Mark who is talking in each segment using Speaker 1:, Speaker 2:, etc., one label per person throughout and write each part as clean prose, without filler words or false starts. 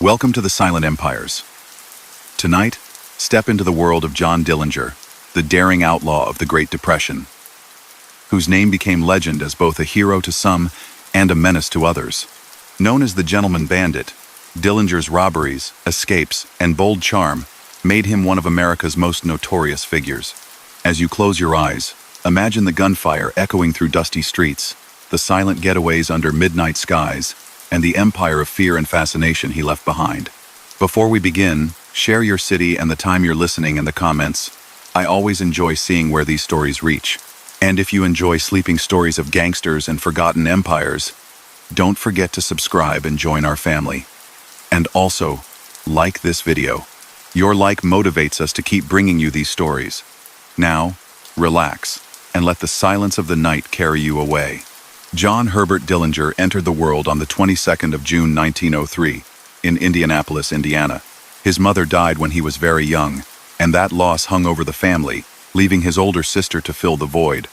Speaker 1: Welcome to the Silent Empires. Tonight, step into the world of John Dillinger, the daring outlaw of the Great Depression, whose name became legend as both a hero to some and a menace to others. Known as the Gentleman Bandit, Dillinger's robberies, escapes, and bold charm made him one of America's most notorious figures. As you close your eyes, imagine the gunfire echoing through dusty streets, the silent getaways under midnight skies, and the empire of fear and fascination he left behind. Before we begin, share your city and the time you're listening in the comments. I always enjoy seeing where these stories reach. And if you enjoy sleeping stories of gangsters and forgotten empires, don't forget to subscribe and join our family. And also, like this video. Your like motivates us to keep bringing you these stories. Now, relax, and let the silence of the night carry you away. John Herbert Dillinger entered the world on the 22nd of June 1903 in Indianapolis, Indiana. His mother died when he was very young, and that loss hung over the family, leaving his older sister to fill the void.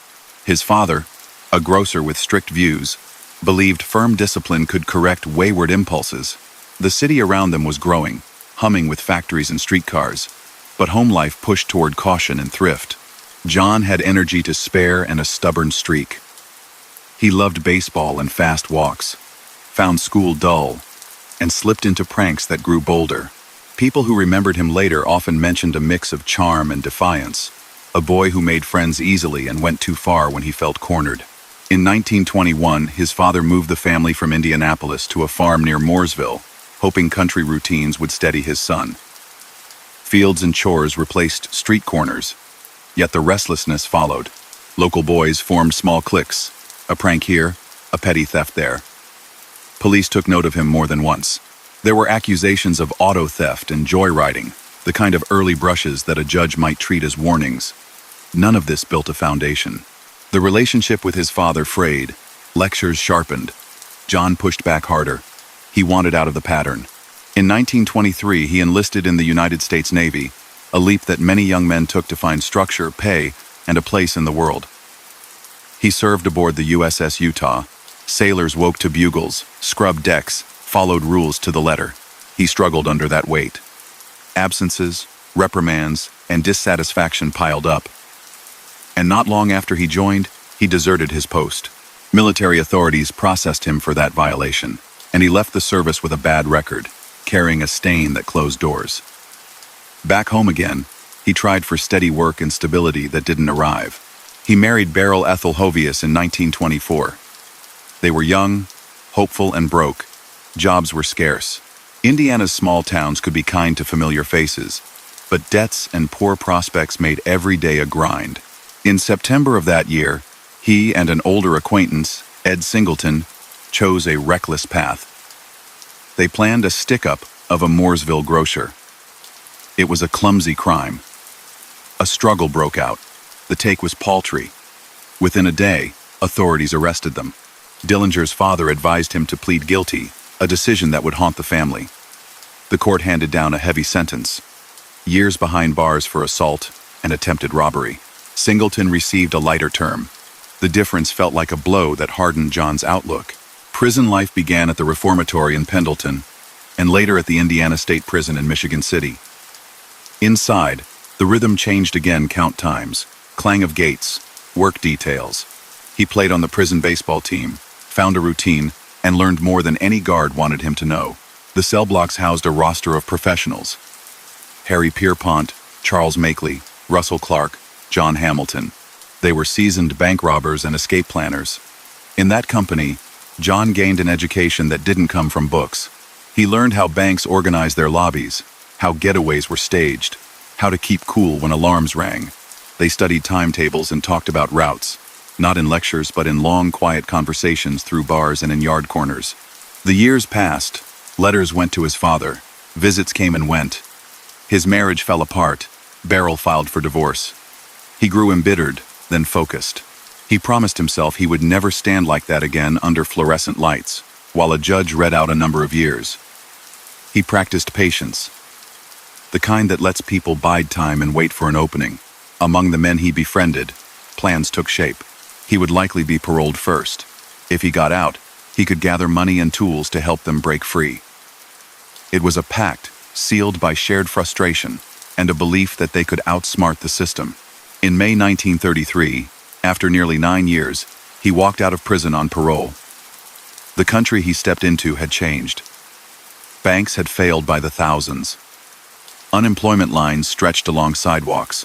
Speaker 1: His father, a grocer with strict views, believed firm discipline could correct wayward impulses. The city around them was growing, humming with factories and streetcars, but home life pushed toward caution and thrift. John had energy to spare and a stubborn streak. He loved baseball and fast walks, found school dull, and slipped into pranks that grew bolder. People who remembered him later often mentioned a mix of charm and defiance, a boy who made friends easily and went too far when he felt cornered. In 1921, his father moved the family from Indianapolis to a farm near Mooresville, hoping country routines would steady his son. Fields and chores replaced street corners, yet the restlessness followed. Local boys formed small cliques, a prank here, a petty theft there. Police took note of him more than once. There were accusations of auto theft and joyriding, the kind of early brushes that a judge might treat as warnings. None of this built a foundation. The relationship with his father frayed, lectures sharpened. John pushed back harder. He wanted out of the pattern. In 1923, he enlisted in the United States Navy, a leap that many young men took to find structure, pay, and a place in the world. He served aboard the USS Utah. Sailors woke to bugles, scrubbed decks, followed rules to the letter. He struggled under that weight. Absences, reprimands, and dissatisfaction piled up. And not long after he joined, he deserted his post. Military authorities processed him for that violation, and he left the service with a bad record, carrying a stain that closed doors. Back home again, he tried for steady work and stability that didn't arrive. He married Beryl Ethel Hovius in 1924. They were young, hopeful, and broke. Jobs were scarce. Indiana's small towns could be kind to familiar faces, but debts and poor prospects made every day a grind. In September of that year, he and an older acquaintance, Ed Singleton, chose a reckless path. They planned a stick-up of a Mooresville grocer. It was a clumsy crime. A struggle broke out. The take was paltry. Within a day, authorities arrested them. Dillinger's father advised him to plead guilty, a decision that would haunt the family. The court handed down a heavy sentence: years behind bars for assault and attempted robbery. Singleton received a lighter term. The difference felt like a blow that hardened John's outlook. Prison life began at the reformatory in Pendleton, and later at the Indiana State Prison in Michigan City. Inside, the rhythm changed again times. Clang of gates, work details. He played on the prison baseball team, found a routine, and learned more than any guard wanted him to know. The cell blocks housed a roster of professionals: Harry Pierpont, Charles Makeley, Russell Clark, John Hamilton. They were seasoned bank robbers and escape planners. In that company, John gained an education that didn't come from books. He learned how banks organized their lobbies, how getaways were staged, how to keep cool when alarms rang. They studied timetables and talked about routes, not in lectures but in long, quiet conversations through bars and in yard corners. The years passed. Letters went to his father. Visits came and went. His marriage fell apart. Beryl filed for divorce. He grew embittered, then focused. He promised himself he would never stand like that again under fluorescent lights, while a judge read out a number of years. He practiced patience, the kind that lets people bide time and wait for an opening. Among the men he befriended, plans took shape. He would likely be paroled first. If he got out, he could gather money and tools to help them break free. It was a pact, sealed by shared frustration and a belief that they could outsmart the system. In May 1933, after nearly 9 years, he walked out of prison on parole. The country he stepped into had changed. Banks had failed by the thousands. Unemployment lines stretched along sidewalks.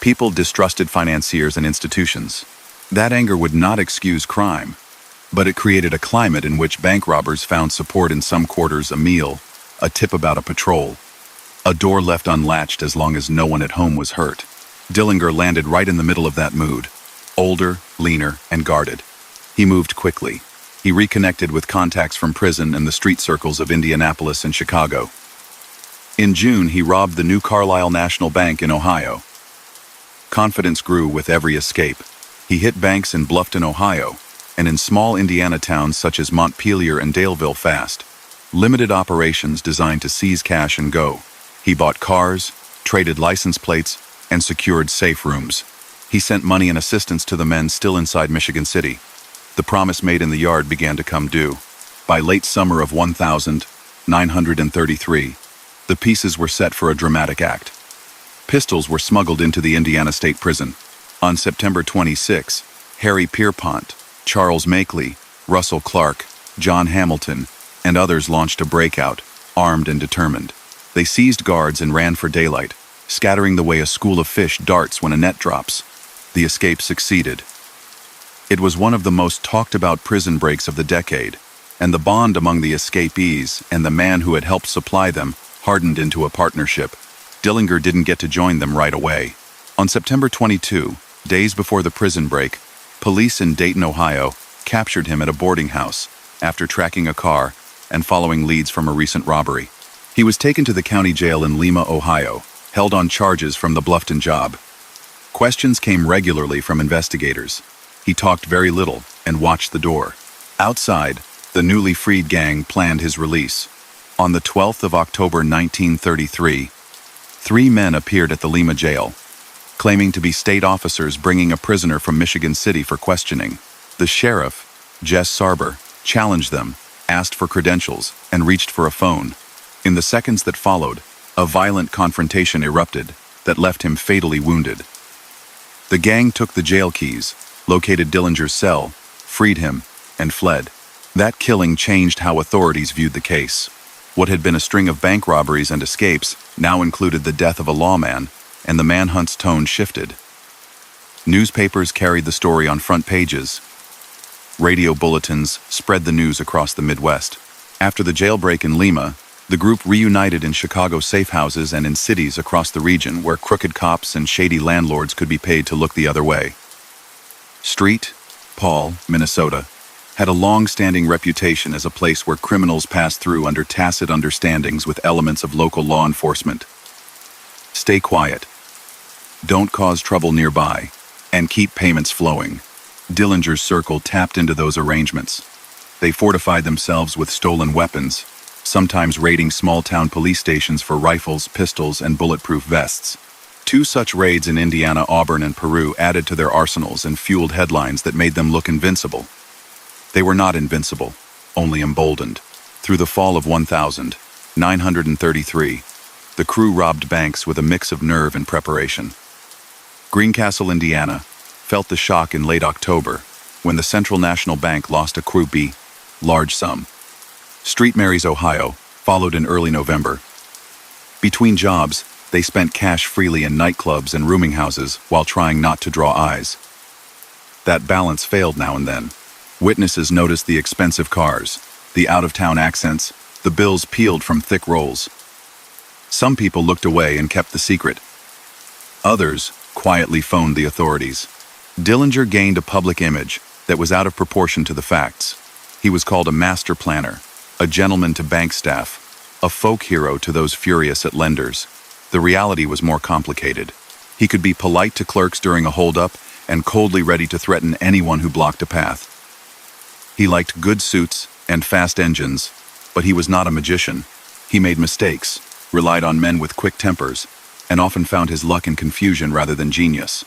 Speaker 1: People distrusted financiers and institutions. That anger would not excuse crime, but it created a climate in which bank robbers found support in some quarters: a meal, a tip about a patrol, a door left unlatched as long as no one at home was hurt. Dillinger landed right in the middle of that mood, older, leaner, and guarded. He moved quickly. He reconnected with contacts from prison and the street circles of Indianapolis and Chicago. In June, he robbed the new Carlisle National Bank in Ohio. Confidence grew with every escape. He hit banks in Bluffton, Ohio, and in small Indiana towns such as Montpelier and Daleville fast. Limited operations designed to seize cash and go. He bought cars, traded license plates, and secured safe rooms. He sent money and assistance to the men still inside Michigan City. The promise made in the yard began to come due. By late summer of 1933, the pieces were set for a dramatic act. Pistols were smuggled into the Indiana State Prison. On September 26, Harry Pierpont, Charles Makeley, Russell Clark, John Hamilton, and others launched a breakout, armed and determined. They seized guards and ran for daylight, scattering the way a school of fish darts when a net drops. The escape succeeded. It was one of the most talked-about prison breaks of the decade, and the bond among the escapees and the man who had helped supply them hardened into a partnership. Dillinger didn't get to join them right away. On September 22, days before the prison break, police in Dayton, Ohio, captured him at a boarding house after tracking a car and following leads from a recent robbery. He was taken to the county jail in Lima, Ohio, held on charges from the Bluffton job. Questions came regularly from investigators. He talked very little and watched the door. Outside, the newly freed gang planned his release. On the 12th of October 1933, 3 men appeared at the Lima jail, claiming to be state officers bringing a prisoner from Michigan City for questioning. The sheriff, Jess Sarber, challenged them, asked for credentials, and reached for a phone. In the seconds that followed, a violent confrontation erupted that left him fatally wounded. The gang took the jail keys, located Dillinger's cell, freed him, and fled. That killing changed how authorities viewed the case. What had been a string of bank robberies and escapes now included the death of a lawman, and the manhunt's tone shifted. Newspapers carried the story on front pages. Radio bulletins spread the news across the Midwest. After the jailbreak in Lima, the group reunited in Chicago safe houses and in cities across the region where crooked cops and shady landlords could be paid to look the other way. St. Paul, Minnesota, had a long-standing reputation as a place where criminals passed through under tacit understandings with elements of local law enforcement. Stay quiet. Don't cause trouble nearby, and keep payments flowing. Dillinger's circle tapped into those arrangements. They fortified themselves with stolen weapons, sometimes raiding small-town police stations for rifles, pistols, and bulletproof vests. 2 such raids in Indiana, Auburn, and Peru added to their arsenals and fueled headlines that made them look invincible. They were not invincible, only emboldened. Through the fall of 1933, the crew robbed banks with a mix of nerve and preparation. Greencastle, Indiana, felt the shock in late October when the Central National Bank lost a Krupe large sum. St. Mary's, Ohio, followed in early November. Between jobs, they spent cash freely in nightclubs and rooming houses while trying not to draw eyes. That balance failed now and then. Witnesses noticed the expensive cars, the out-of-town accents, the bills peeled from thick rolls. Some people looked away and kept the secret. Others quietly phoned the authorities. Dillinger gained a public image that was out of proportion to the facts. He was called a master planner, a gentleman to bank staff, a folk hero to those furious at lenders. The reality was more complicated. He could be polite to clerks during a holdup and coldly ready to threaten anyone who blocked a path. He liked good suits and fast engines, but he was not a magician. He made mistakes, relied on men with quick tempers, and often found his luck in confusion rather than genius.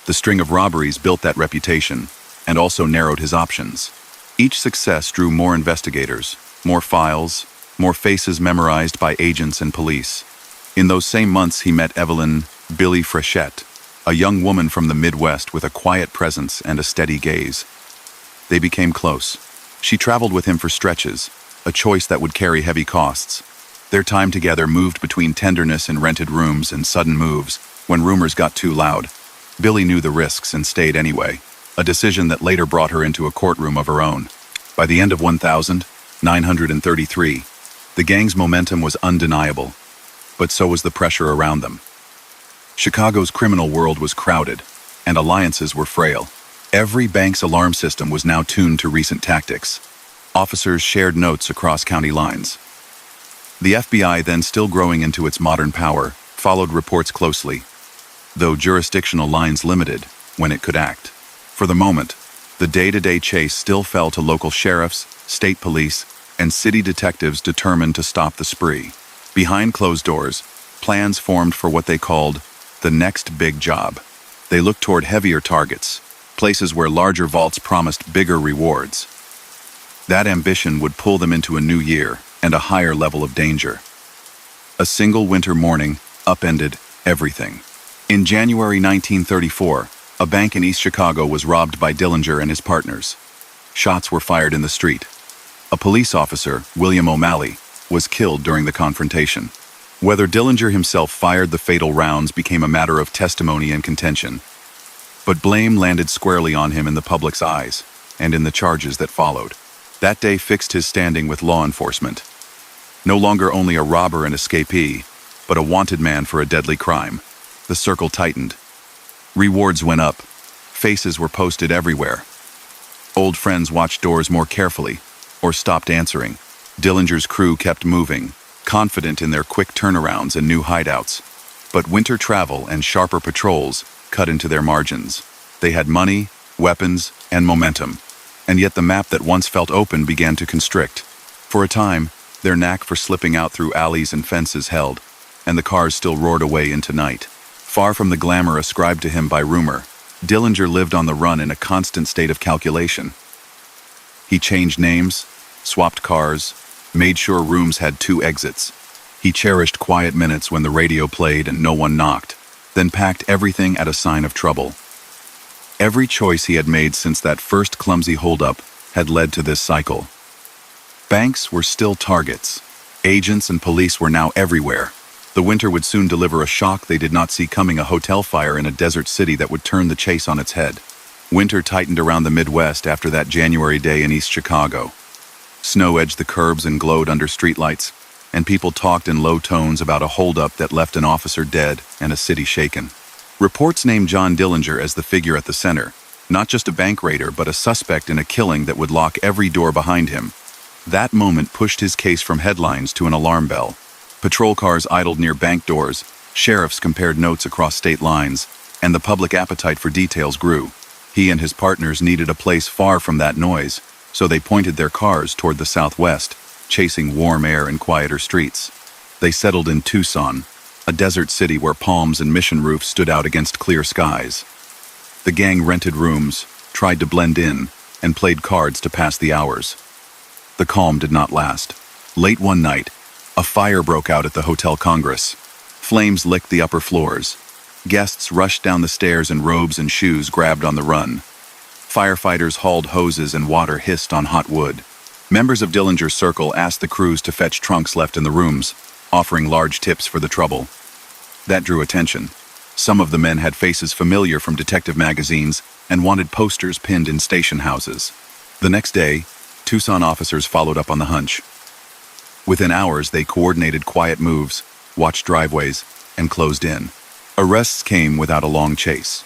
Speaker 1: The string of robberies built that reputation and also narrowed his options. Each success drew more investigators, more files, more faces memorized by agents and police. In those same months, he met Evelyn Billy Frechette, a young woman from the Midwest with a quiet presence and a steady gaze. They became close. She traveled with him for stretches, a choice that would carry heavy costs. Their time together moved between tenderness in rented rooms and sudden moves. When rumors got too loud, Billy knew the risks and stayed anyway, a decision that later brought her into a courtroom of her own. By the end of 1933, the gang's momentum was undeniable, but so was the pressure around them. Chicago's criminal world was crowded, and alliances were frail. Every bank's alarm system was now tuned to recent tactics. Officers shared notes across county lines. The FBI, then still growing into its modern power, followed reports closely, though jurisdictional lines limited when it could act. For the moment, the day-to-day chase still fell to local sheriffs, state police, and city detectives determined to stop the spree. Behind closed doors, plans formed for what they called the next big job. They looked toward heavier targets, places where larger vaults promised bigger rewards. That ambition would pull them into a new year and a higher level of danger. A single winter morning upended everything. In January 1934, a bank in East Chicago was robbed by Dillinger and his partners. Shots were fired in the street. A police officer, William O'Malley, was killed during the confrontation. Whether Dillinger himself fired the fatal rounds became a matter of testimony and contention, but blame landed squarely on him in the public's eyes and in the charges that followed. That day fixed his standing with law enforcement. No longer only a robber and escapee, but a wanted man for a deadly crime. The circle tightened. Rewards went up. Faces were posted everywhere. Old friends watched doors more carefully, or stopped answering. Dillinger's crew kept moving, confident in their quick turnarounds and new hideouts. But winter travel and sharper patrols cut into their margins. They had money, weapons, and momentum, and yet the map that once felt open began to constrict. For a time, their knack for slipping out through alleys and fences held, and the cars still roared away into night. Far from the glamour ascribed to him by rumor, Dillinger lived on the run in a constant state of calculation. He changed names, swapped cars, made sure rooms had 2 exits. He cherished quiet minutes when the radio played and no one knocked, then packed everything at a sign of trouble. Every choice he had made since that first clumsy holdup had led to this cycle. Banks were still targets. Agents and police were now everywhere. The winter would soon deliver a shock they did not see coming, a hotel fire in a desert city that would turn the chase on its head. Winter tightened around the Midwest after that January day in East Chicago. Snow edged the curbs and glowed under streetlights, and people talked in low tones about a holdup that left an officer dead and a city shaken. Reports named John Dillinger as the figure at the center, not just a bank raider but a suspect in a killing that would lock every door behind him. That moment pushed his case from headlines to an alarm bell. Patrol cars idled near bank doors, sheriffs compared notes across state lines, and the public appetite for details grew. He and his partners needed a place far from that noise, so they pointed their cars toward the southwest, chasing warm air and quieter streets. They settled in Tucson, a desert city where palms and mission roofs stood out against clear skies. The gang rented rooms, tried to blend in, and played cards to pass the hours. The calm did not last. Late one night, a fire broke out at the Hotel Congress. Flames licked the upper floors. Guests rushed down the stairs in robes and shoes grabbed on the run. Firefighters hauled hoses and water hissed on hot wood. Members of Dillinger's circle asked the crews to fetch trunks left in the rooms, offering large tips for the trouble. That drew attention. Some of the men had faces familiar from detective magazines and wanted posters pinned in station houses. The next day, Tucson officers followed up on the hunch. Within hours, they coordinated quiet moves, watched driveways, and closed in. Arrests came without a long chase.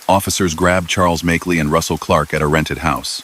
Speaker 1: Officers grabbed Charles Makeley and Russell Clark at a rented house.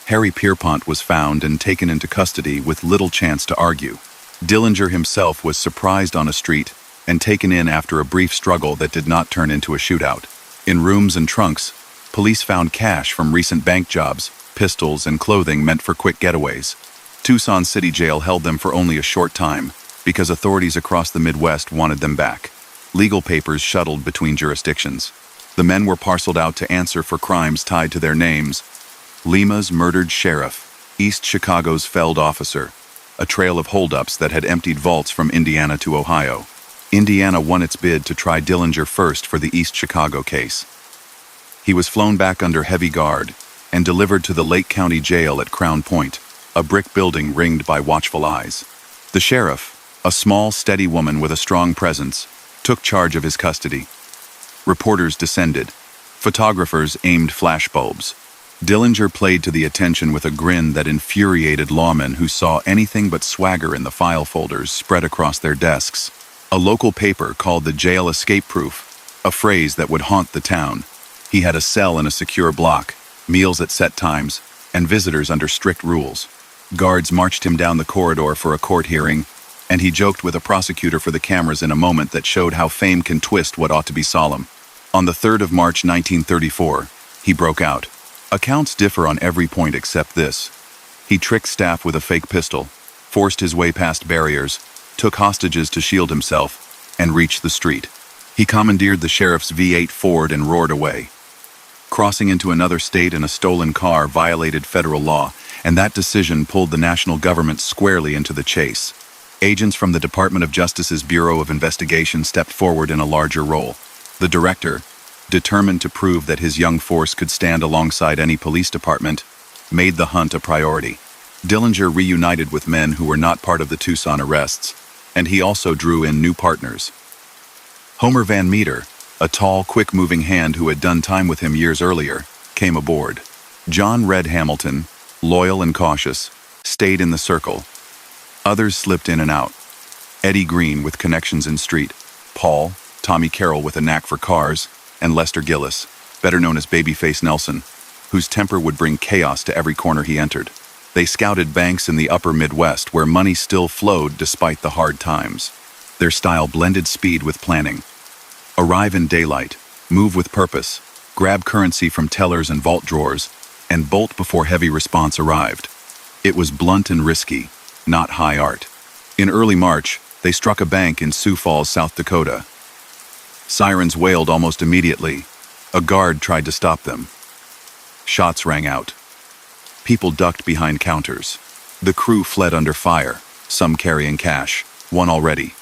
Speaker 1: Harry Pierpont was found and taken into custody with little chance to argue. Dillinger himself was surprised on a street and taken in after a brief struggle that did not turn into a shootout. In rooms and trunks, police found cash from recent bank jobs, pistols, and clothing meant for quick getaways. Tucson City Jail held them for only a short time because authorities across the Midwest wanted them back. Legal papers shuttled between jurisdictions. The men were parceled out to answer for crimes tied to their names: Lima's murdered sheriff, East Chicago's felled officer, a trail of holdups that had emptied vaults from Indiana to Ohio. Indiana won its bid to try Dillinger first for the East Chicago case. He was flown back under heavy guard and delivered to the Lake County Jail at Crown Point, a brick building ringed by watchful eyes. The sheriff, a small, steady woman with a strong presence, took charge of his custody. Reporters descended. Photographers aimed flashbulbs. Dillinger played to the attention with a grin that infuriated lawmen who saw anything but swagger in the file folders spread across their desks. A local paper called the jail escape-proof, a phrase that would haunt the town. He had a cell in a secure block, meals at set times, and visitors under strict rules. Guards marched him down the corridor for a court hearing, and he joked with a prosecutor for the cameras in a moment that showed how fame can twist what ought to be solemn. On the 3rd of March 1934, he broke out. Accounts differ on every point except this. He tricked staff with a fake pistol, forced his way past barriers, took hostages to shield himself, and reached the street. He commandeered the sheriff's V8 Ford and roared away. Crossing into another state in a stolen car violated federal law, and that decision pulled the national government squarely into the chase. Agents from the Department of Justice's Bureau of Investigation stepped forward in a larger role. The director, determined to prove that his young force could stand alongside any police department, made the hunt a priority. Dillinger reunited with men who were not part of the Tucson arrests, and he also drew in new partners. Homer Van Meter, a tall, quick-moving hand who had done time with him years earlier, came aboard. John Red Hamilton, loyal and cautious, stayed in the circle. Others slipped in and out. Eddie Green with connections in street, Paul, Tommy Carroll with a knack for cars, and Lester Gillis, better known as Babyface Nelson, whose temper would bring chaos to every corner he entered. They scouted banks in the upper Midwest where money still flowed despite the hard times. Their style blended speed with planning. Arrive in daylight, move with purpose, grab currency from tellers and vault drawers, and bolt before heavy response arrived. It was blunt and risky, not high art. In early March, they struck a bank in Sioux Falls, South Dakota. Sirens wailed almost immediately. A guard tried to stop them. Shots rang out. People ducked behind counters. The crew fled under fire, some carrying cash, one already,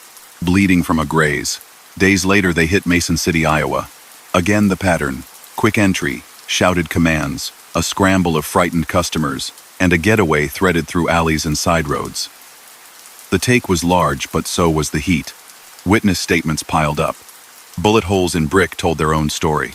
Speaker 1: bleeding from a graze. Days later, they hit Mason City, Iowa. Again the pattern: quick entry, shouted commands, a scramble of frightened customers, and a getaway threaded through alleys and side roads. The take was large, but so was the heat. Witness statements piled up. Bullet holes in brick told their own story.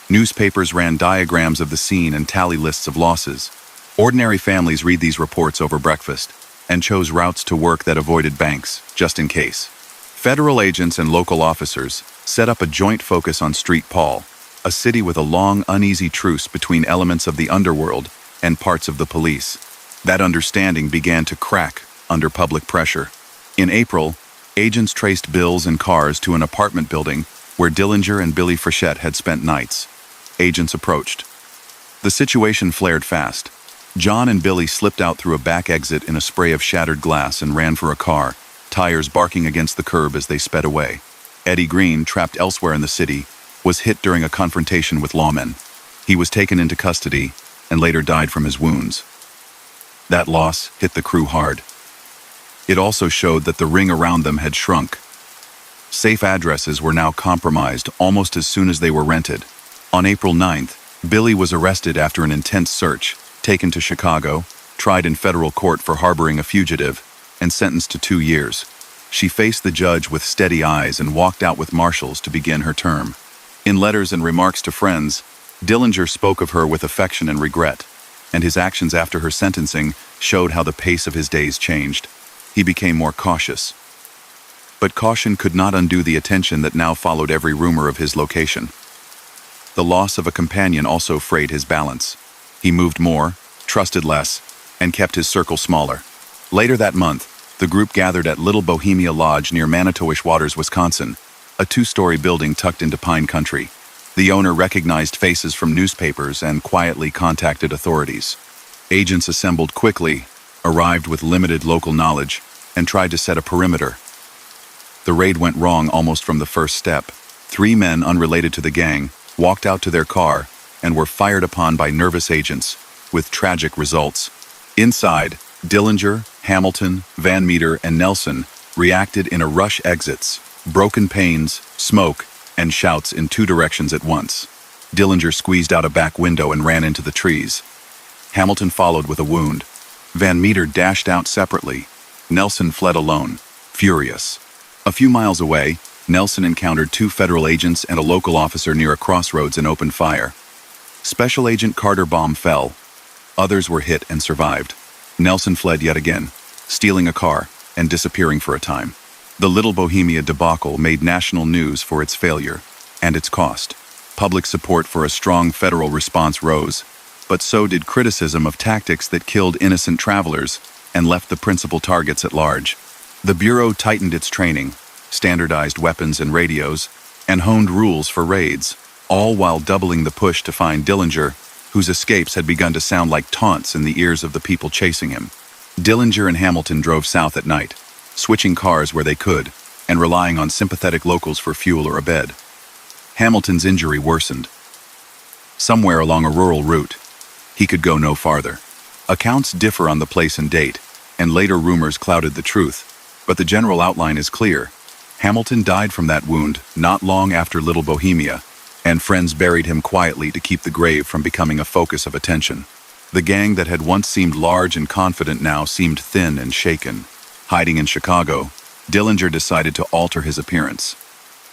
Speaker 1: Newspapers ran diagrams of the scene and tally lists of losses. Ordinary families read these reports over breakfast and chose routes to work that avoided banks, just in case. Federal agents and local officers set up a joint focus on Street Paul, a city with a long, uneasy truce between elements of the underworld and parts of the police. That understanding began to crack under public pressure. In April, agents traced bills and cars to an apartment building where Dillinger and Billy Frechette had spent nights. Agents approached. The situation flared fast. John and Billy slipped out through a back exit in a spray of shattered glass and ran for a car, tires barking against the curb as they sped away. Eddie Green, trapped elsewhere in the city, was hit during a confrontation with lawmen. He was taken into custody and later died from his wounds. That loss hit the crew hard. It also showed that the ring around them had shrunk. Safe addresses were now compromised almost as soon as they were rented. On April 9th, Billy was arrested after an intense search, taken to Chicago, tried in federal court for harboring a fugitive, and sentenced to 2 years. She faced the judge with steady eyes and walked out with marshals to begin her term. In letters and remarks to friends, Dillinger spoke of her with affection and regret, and his actions after her sentencing showed how the pace of his days changed. He became more cautious. But caution could not undo the attention that now followed every rumor of his location. The loss of a companion also frayed his balance. He moved more, trusted less, and kept his circle smaller. Later that month, the group gathered at Little Bohemia Lodge near Manitowish Waters, Wisconsin, a 2-story building tucked into pine country. The owner recognized faces from newspapers and quietly contacted authorities. Agents assembled quickly, arrived with limited local knowledge, and tried to set a perimeter. The raid went wrong almost from the first step. 3 men unrelated to the gang walked out to their car and were fired upon by nervous agents, with tragic results. Inside, Dillinger, Hamilton, Van Meter, and Nelson reacted in a rush exits, broken panes, smoke, and shouts in two directions at once. Dillinger squeezed out a back window and ran into the trees. Hamilton followed with a wound. Van Meter dashed out separately. Nelson fled alone, furious. A few miles away, Nelson encountered two federal agents and a local officer near a crossroads and opened fire. Special Agent Carter Baum fell. Others were hit and survived. Nelson fled yet again, stealing a car and disappearing for a time. The Little Bohemia debacle made national news for its failure and its cost. Public support for a strong federal response rose, but so did criticism of tactics that killed innocent travelers and left the principal targets at large. The Bureau tightened its training, standardized weapons and radios, and honed rules for raids, all while doubling the push to find Dillinger, whose escapes had begun to sound like taunts in the ears of the people chasing him. Dillinger and Hamilton drove south at night, switching cars where they could, and relying on sympathetic locals for fuel or a bed. Hamilton's injury worsened. Somewhere along a rural route, he could go no farther. Accounts differ on the place and date, and later rumors clouded the truth, but the general outline is clear. Hamilton died from that wound not long after Little Bohemia, and friends buried him quietly to keep the grave from becoming a focus of attention. The gang that had once seemed large and confident now seemed thin and shaken. Hiding in Chicago, Dillinger decided to alter his appearance.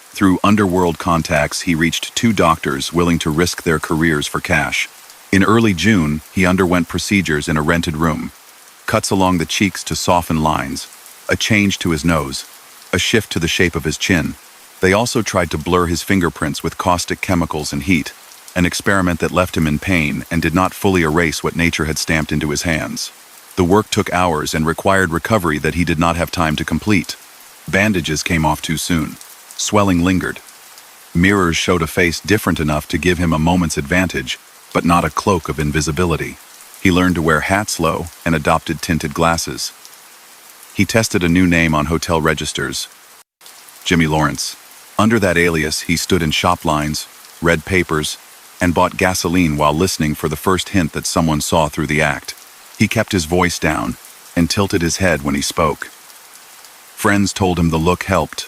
Speaker 1: Through underworld contacts, he reached two doctors willing to risk their careers for cash. In early June, he underwent procedures in a rented room. Cuts along the cheeks to soften lines, a change to his nose, a shift to the shape of his chin. They also tried to blur his fingerprints with caustic chemicals and heat, an experiment that left him in pain and did not fully erase what nature had stamped into his hands. The work took hours and required recovery that he did not have time to complete. Bandages came off too soon. Swelling lingered. Mirrors showed a face different enough to give him a moment's advantage, but not a cloak of invisibility. He learned to wear hats low and adopted tinted glasses. He tested a new name on hotel registers, Jimmy Lawrence. Under that alias, he stood in shop lines, read papers, and bought gasoline while listening for the first hint that someone saw through the act. He kept his voice down and tilted his head when he spoke. Friends told him the look helped.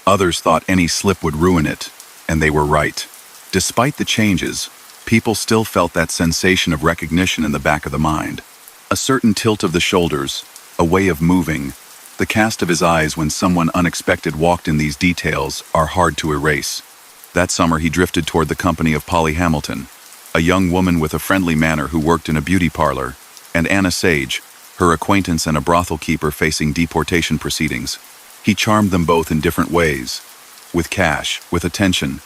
Speaker 1: Others thought any slip would ruin it, and they were right. Despite the changes, people still felt that sensation of recognition in the back of the mind. A certain tilt of the shoulders, a way of moving, the cast of his eyes when someone unexpected walked in. These details are hard to erase. That summer he drifted toward the company of Polly Hamilton, a young woman with a friendly manner who worked in a beauty parlor, and Anna Sage, her acquaintance and a brothel keeper facing deportation proceedings. He charmed them both in different ways, with cash, with attention,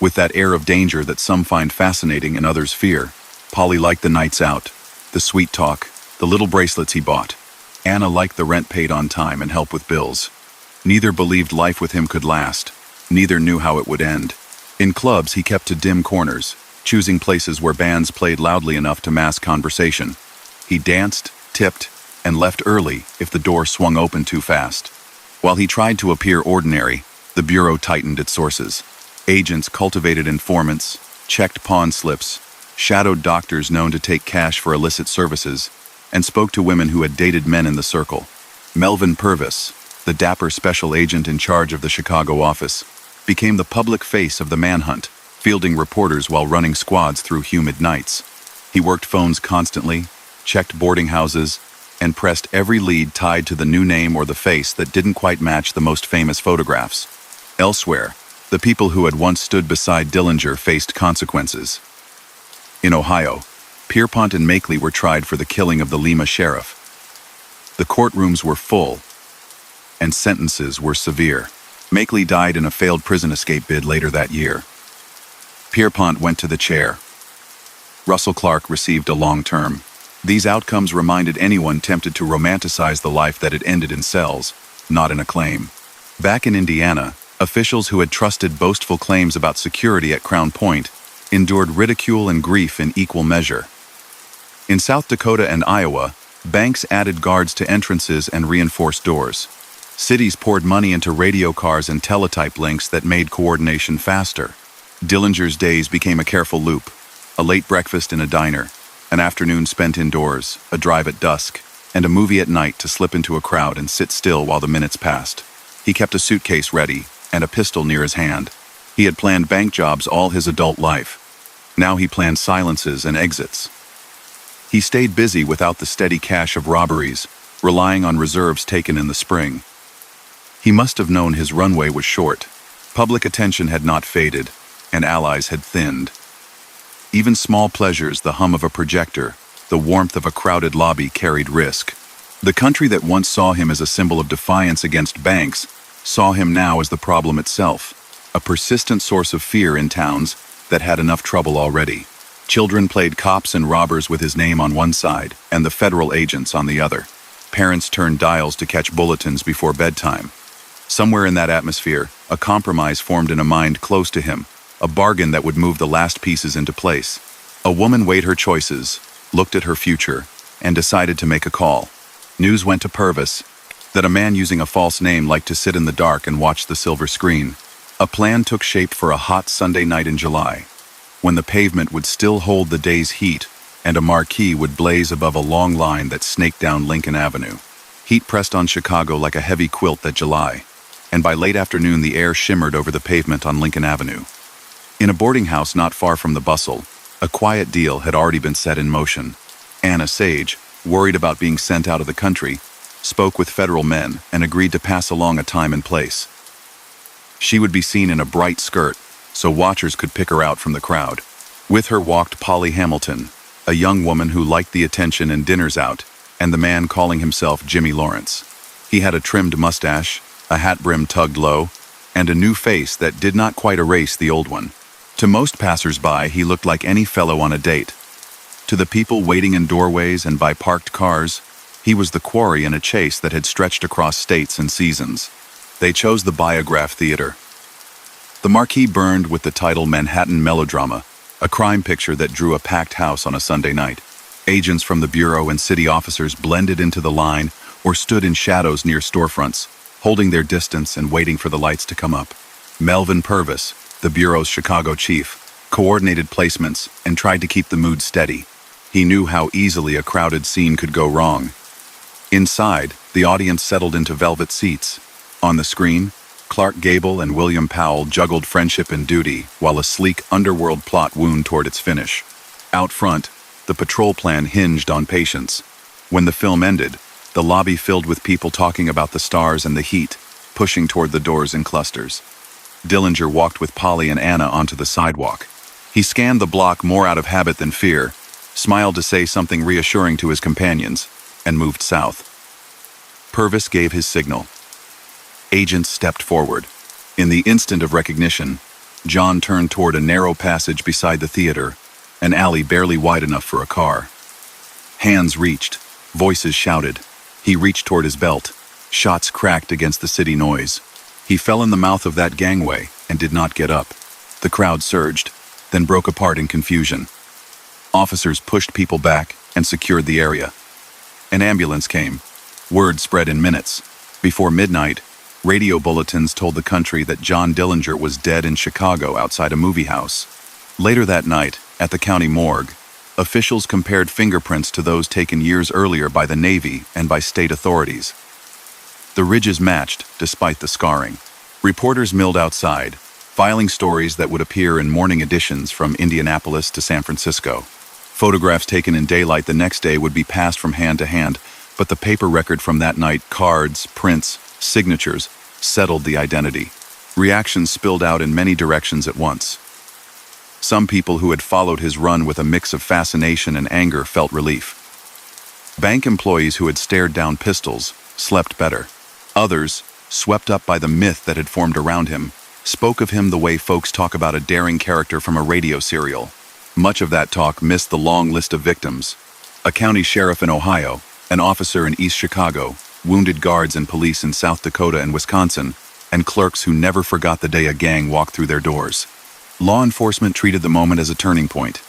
Speaker 1: with that air of danger that some find fascinating and others fear. Polly liked the nights out, the sweet talk, the little bracelets he bought. Anna liked the rent paid on time and help with bills. Neither believed life with him could last. Neither knew how it would end. In clubs, he kept to dim corners, choosing places where bands played loudly enough to mask conversation. He danced, tipped, and left early if the door swung open too fast. While he tried to appear ordinary, the Bureau tightened its sources. Agents cultivated informants, checked pawn slips, shadowed doctors known to take cash for illicit services, and spoke to women who had dated men in the circle. Melvin Purvis, the dapper special agent in charge of the Chicago office, became the public face of the manhunt, fielding reporters while running squads through humid nights. He worked phones constantly, checked boarding houses, and pressed every lead tied to the new name or the face that didn't quite match the most famous photographs. Elsewhere, the people who had once stood beside Dillinger faced consequences. In Ohio, Pierpont and Makeley were tried for the killing of the Lima sheriff. The courtrooms were full, and sentences were severe. Makeley died in a failed prison escape bid later that year. Pierpont went to the chair. Russell Clark received a long term. These outcomes reminded anyone tempted to romanticize the life that had ended in cells, not in acclaim. Back in Indiana, officials who had trusted boastful claims about security at Crown Point endured ridicule and grief in equal measure. In South Dakota and Iowa, banks added guards to entrances and reinforced doors. Cities poured money into radio cars and teletype links that made coordination faster. Dillinger's days became a careful loop: a late breakfast in a diner, an afternoon spent indoors, a drive at dusk, and a movie at night to slip into a crowd and sit still while the minutes passed. He kept a suitcase ready and a pistol near his hand. He had planned bank jobs all his adult life. Now he planned silences and exits. He stayed busy without the steady cash of robberies, relying on reserves taken in the spring. He must have known his runway was short. Public attention had not faded, and allies had thinned. Even small pleasures, the hum of a projector, the warmth of a crowded lobby, carried risk. The country that once saw him as a symbol of defiance against banks saw him now as the problem itself, a persistent source of fear in towns that had enough trouble already. Children played cops and robbers with his name on one side and the federal agents on the other. Parents turned dials to catch bulletins before bedtime. Somewhere in that atmosphere, a compromise formed in a mind close to him, a bargain that would move the last pieces into place. A woman weighed her choices, looked at her future, and decided to make a call. News went to Purvis that a man using a false name liked to sit in the dark and watch the silver screen. A plan took shape for a hot Sunday night in July, when the pavement would still hold the day's heat and a marquee would blaze above a long line that snaked down Lincoln Avenue. Heat pressed on Chicago like a heavy quilt that July, and by late afternoon the air shimmered over the pavement on Lincoln Avenue. In a boarding house not far from the bustle, a quiet deal had already been set in motion. Anna Sage, worried about being sent out of the country, spoke with federal men and agreed to pass along a time and place. She would be seen in a bright skirt, so watchers could pick her out from the crowd. With her walked Polly Hamilton, a young woman who liked the attention and dinners out, and the man calling himself Jimmy Lawrence. He had a trimmed mustache, a hat brim tugged low, and a new face that did not quite erase the old one. To most passers-by, he looked like any fellow on a date. To the people waiting in doorways and by parked cars, he was the quarry in a chase that had stretched across states and seasons. They chose the Biograph Theater. The marquee burned with the title Manhattan Melodrama, a crime picture that drew a packed house on a Sunday night. Agents from the bureau and city officers blended into the line or stood in shadows near storefronts, holding their distance and waiting for the lights to come up. Melvin Purvis, the bureau's Chicago chief, coordinated placements and tried to keep the mood steady. He knew how easily a crowded scene could go wrong. Inside, the audience settled into velvet seats. On the screen, Clark Gable and William Powell juggled friendship and duty while a sleek underworld plot wound toward its finish. Out front, the patrol plan hinged on patience. When the film ended, the lobby filled with people talking about the stars and the heat, pushing toward the doors in clusters. Dillinger walked with Polly and Anna onto the sidewalk. He scanned the block more out of habit than fear, smiled to say something reassuring to his companions, and moved south. Purvis gave his signal. Agents stepped forward. In the instant of recognition, John turned toward a narrow passage beside the theater, an alley barely wide enough for a car. Hands reached, voices shouted. He reached toward his belt. Shots cracked against the city noise. He fell in the mouth of that gangway and did not get up. The crowd surged, then broke apart in confusion. Officers pushed people back and secured the area. An ambulance came. Word spread in minutes. Before midnight, radio bulletins told the country that John Dillinger was dead in Chicago outside a movie house. Later that night, at the county morgue, officials compared fingerprints to those taken years earlier by the Navy and by state authorities. The ridges matched, despite the scarring. Reporters milled outside, filing stories that would appear in morning editions from Indianapolis to San Francisco. Photographs taken in daylight the next day would be passed from hand to hand, but the paper record from that night, cards, prints, signatures, settled the identity. Reactions spilled out in many directions at once. Some people who had followed his run with a mix of fascination and anger felt relief. Bank employees who had stared down pistols slept better. Others, swept up by the myth that had formed around him, spoke of him the way folks talk about a daring character from a radio serial. Much of that talk missed the long list of victims. A county sheriff in Ohio, an officer in East Chicago, wounded guards and police in South Dakota and Wisconsin, and clerks who never forgot the day a gang walked through their doors. Law enforcement treated the moment as a turning point.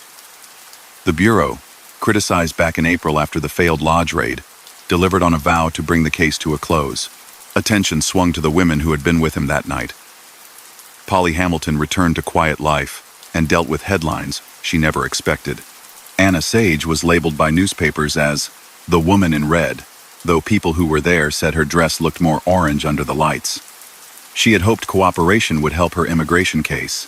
Speaker 1: The Bureau, criticized back in April after the failed lodge raid, delivered on a vow to bring the case to a close. Attention swung to the women who had been with him that night. Polly Hamilton returned to quiet life and dealt with headlines she never expected. Anna Sage was labeled by newspapers as the woman in red. though people who were there said her dress looked more orange under the lights. She had hoped cooperation would help her immigration case.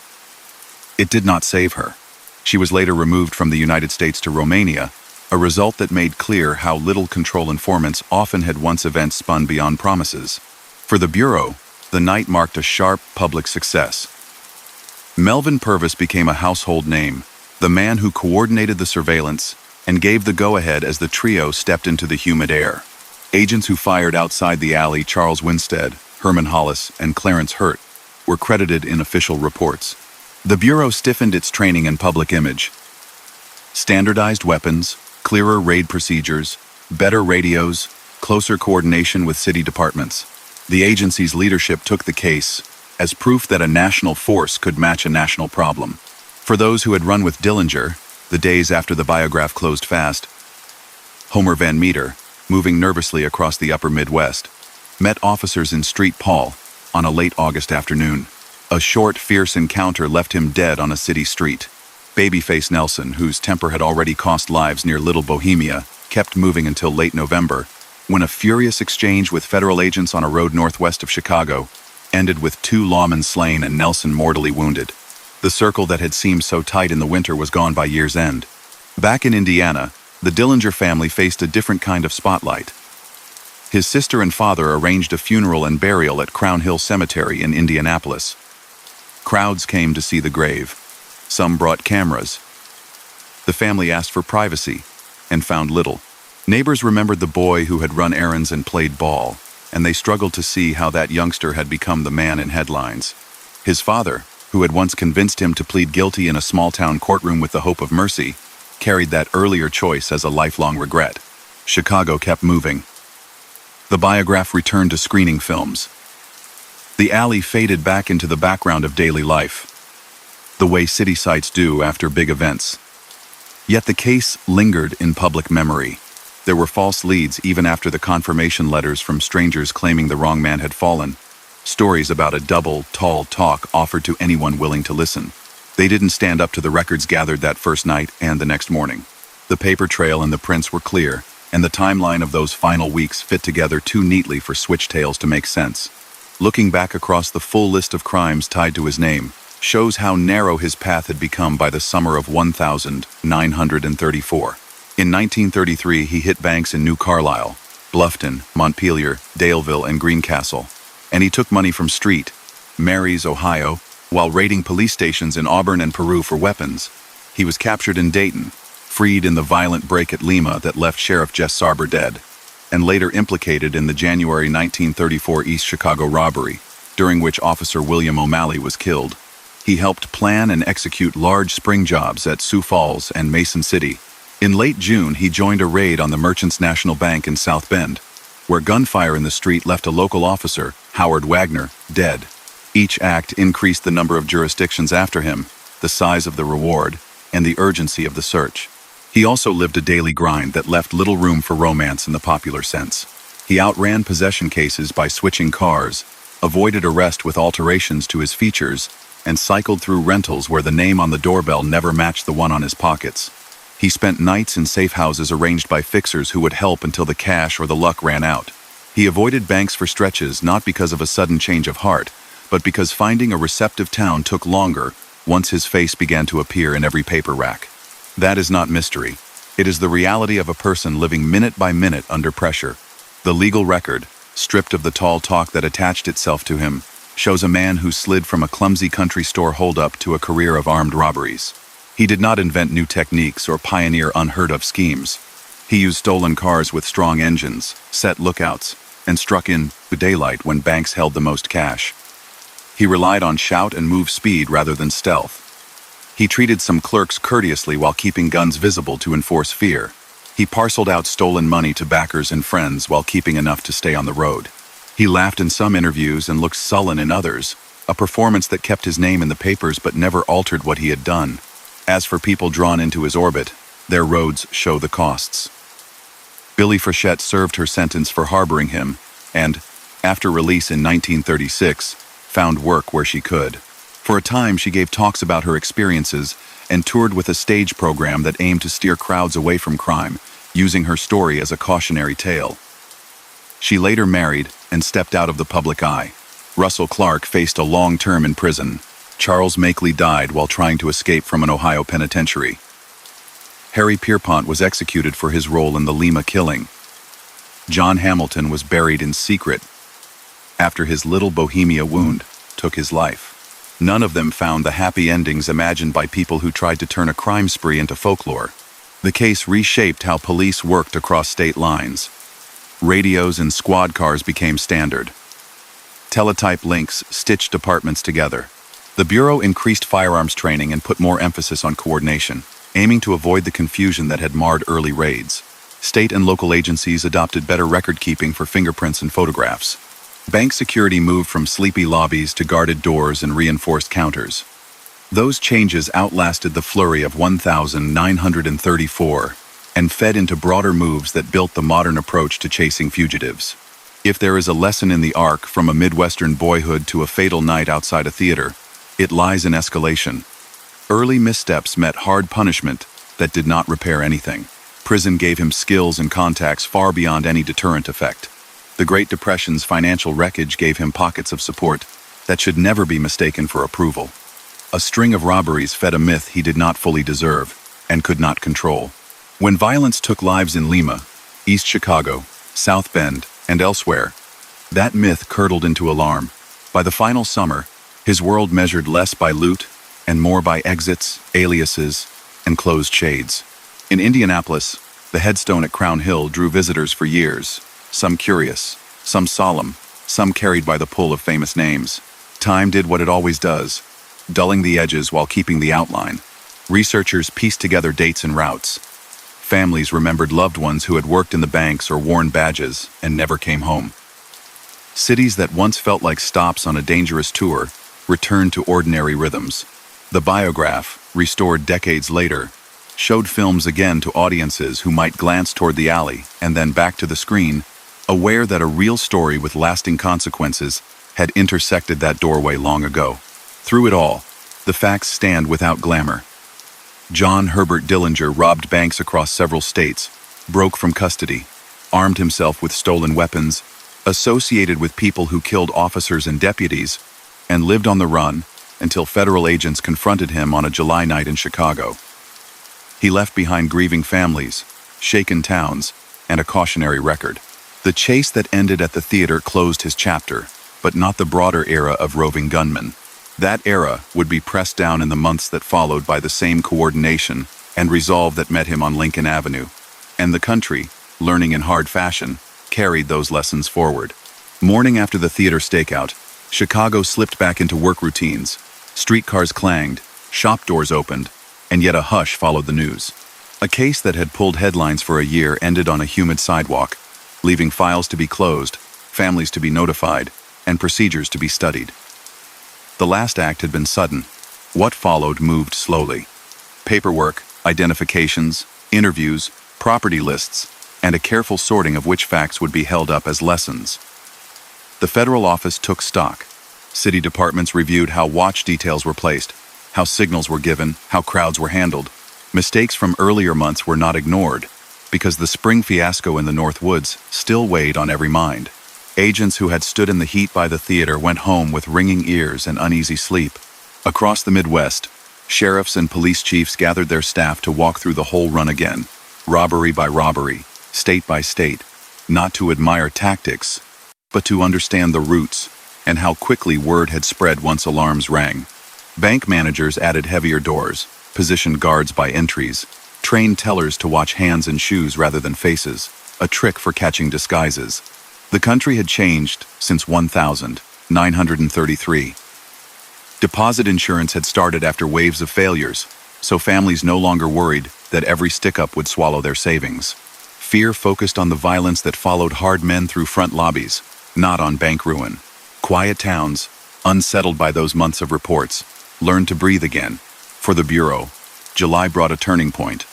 Speaker 1: It did not save her. She was later removed from the United States to Romania, a result that made clear how little control informants often had once events spun beyond promises. For the Bureau, the night marked a sharp public success. Melvin Purvis became a household name, the man who coordinated the surveillance and gave the go-ahead as the trio stepped into the humid air. Agents who fired outside the alley, Charles Winstead, Herman Hollis, and Clarence Hurt, were credited in official reports. The Bureau stiffened its training and public image. Standardized weapons, clearer raid procedures, better radios, closer coordination with city departments. The agency's leadership took the case as proof that a national force could match a national problem. For those who had run with Dillinger, the days after the biograph closed fast, Homer Van Meter, moving nervously across the upper Midwest, met officers in Street Paul on a late August afternoon. A short, fierce encounter left him dead on a city street. Babyface Nelson, whose temper had already cost lives near Little Bohemia, kept moving until late November, when a furious exchange with federal agents on a road northwest of Chicago ended with 2 lawmen slain and Nelson mortally wounded. The circle that had seemed so tight in the winter was gone by year's end. Back in Indiana, the Dillinger family faced a different kind of spotlight. His sister and father arranged a funeral and burial at Crown Hill Cemetery in Indianapolis. Crowds came to see the grave. Some brought cameras. The family asked for privacy and found little. Neighbors remembered the boy who had run errands and played ball, and they struggled to see how that youngster had become the man in headlines. His father, who had once convinced him to plead guilty in a small-town courtroom with the hope of mercy, carried that earlier choice as a lifelong regret. Chicago kept moving. The biograph returned to screening films. The alley faded back into the background of daily life, the way city sites do after big events. Yet the case lingered in public memory. There were false leads even after the confirmation letters from strangers claiming the wrong man had fallen. Stories about a double, tall talk offered to anyone willing to listen. They didn't stand up to the records gathered that first night and the next morning. The paper trail and the prints were clear, and the timeline of those final weeks fit together too neatly for switch tales to make sense. Looking back across the full list of crimes tied to his name shows how narrow his path had become by the summer of 1934. In 1933, he hit banks in New Carlisle, Bluffton, Montpelier, Daleville, and Greencastle, and he took money from Street, Mary's, Ohio, while raiding police stations in Auburn and Peru for weapons. He was captured in Dayton, freed in the violent break at Lima that left Sheriff Jess Sarber dead, and later implicated in the January 1934 East Chicago robbery, during which Officer William O'Malley was killed. He helped plan and execute large spring jobs at Sioux Falls and Mason City. In late June, he joined a raid on the Merchants National Bank in South Bend, where gunfire in the street left a local officer, Howard Wagner, dead. Each act increased the number of jurisdictions after him, the size of the reward, and the urgency of the search. He also lived a daily grind that left little room for romance in the popular sense. He outran possession cases by switching cars, avoided arrest with alterations to his features, and cycled through rentals where the name on the doorbell never matched the one on his pockets. He spent nights in safe houses arranged by fixers who would help until the cash or the luck ran out. He avoided banks for stretches not because of a sudden change of heart, but because finding a receptive town took longer once his face began to appear in every paper rack. That is not mystery. It is the reality of a person living minute by minute under pressure. The legal record, stripped of the tall talk that attached itself to him, shows a man who slid from a clumsy country store holdup to a career of armed robberies. He did not invent new techniques or pioneer unheard-of schemes. He used stolen cars with strong engines, set lookouts, and struck in the daylight when banks held the most cash. He relied on shout and move speed rather than stealth. He treated some clerks courteously while keeping guns visible to enforce fear. He parceled out stolen money to backers and friends while keeping enough to stay on the road. He laughed in some interviews and looked sullen in others, a performance that kept his name in the papers but never altered what he had done. As for people drawn into his orbit, their roads show the costs. Billy Frechette served her sentence for harboring him and, after release in 1936, found work where she could. For a time, she gave talks about her experiences and toured with a stage program that aimed to steer crowds away from crime, using her story as a cautionary tale. She later married and stepped out of the public eye. Russell Clark faced a long term in prison. Charles Makeley died while trying to escape from an Ohio penitentiary. Harry Pierpont was executed for his role in the Lima killing. John Hamilton was buried in secret after his Little Bohemia wound took his life. None of them found the happy endings imagined by people who tried to turn a crime spree into folklore. The case reshaped how police worked across state lines. Radios and squad cars became standard. Teletype links stitched departments together. The Bureau increased firearms training and put more emphasis on coordination, aiming to avoid the confusion that had marred early raids. State and local agencies adopted better record-keeping for fingerprints and photographs. Bank security moved from sleepy lobbies to guarded doors and reinforced counters. Those changes outlasted the flurry of 1934 and fed into broader moves that built the modern approach to chasing fugitives. If there is a lesson in the arc from a Midwestern boyhood to a fatal night outside a theater, it lies in escalation. Early missteps met hard punishment that did not repair anything. Prison gave him skills and contacts far beyond any deterrent effect. The Great Depression's financial wreckage gave him pockets of support that should never be mistaken for approval. A string of robberies fed a myth he did not fully deserve and could not control. When violence took lives in Lima, East Chicago, South Bend, and elsewhere, that myth curdled into alarm. By the final summer, his world measured less by loot and more by exits, aliases, and closed shades. In Indianapolis, the headstone at Crown Hill drew visitors for years, some curious, some solemn, some carried by the pull of famous names. Time did what it always does, dulling the edges while keeping the outline. Researchers pieced together dates and routes. Families remembered loved ones who had worked in the banks or worn badges and never came home. Cities that once felt like stops on a dangerous tour returned to ordinary rhythms. The Biograph, restored decades later, showed films again to audiences who might glance toward the alley and then back to the screen, aware that a real story with lasting consequences had intersected that doorway long ago. Through it all, the facts stand without glamour. John Herbert Dillinger robbed banks across several states, broke from custody, armed himself with stolen weapons, associated with people who killed officers and deputies, and lived on the run until federal agents confronted him on a July night in Chicago. He left behind grieving families, shaken towns, and a cautionary record. The chase that ended at the theater closed his chapter, but not the broader era of roving gunmen. That era would be pressed down in the months that followed by the same coordination and resolve that met him on Lincoln Avenue. And the country, learning in hard fashion, carried those lessons forward. Morning after the theater stakeout, Chicago slipped back into work routines. Streetcars clanged, shop doors opened, and yet a hush followed the news. A case that had pulled headlines for a year ended on a humid sidewalk, leaving files to be closed, families to be notified, and procedures to be studied. The last act had been sudden. What followed moved slowly. Paperwork, identifications, interviews, property lists, and a careful sorting of which facts would be held up as lessons. The federal office took stock. City departments reviewed how watch details were placed, how signals were given, how crowds were handled. Mistakes from earlier months were not ignored, because the spring fiasco in the North Woods still weighed on every mind. Agents who had stood in the heat by the theater went home with ringing ears and uneasy sleep. Across the Midwest, sheriffs and police chiefs gathered their staff to walk through the whole run again, robbery by robbery, state by state, not to admire tactics, but to understand the roots and how quickly word had spread once alarms rang. Bank managers added heavier doors, positioned guards by entries, trained tellers to watch hands and shoes rather than faces, a trick for catching disguises. The country had changed since 1933. Deposit insurance had started after waves of failures, so families no longer worried that every stick-up would swallow their savings. Fear focused on the violence that followed hard men through front lobbies, not on bank ruin. Quiet towns, unsettled by those months of reports, learned to breathe again. For the Bureau, July brought a turning point.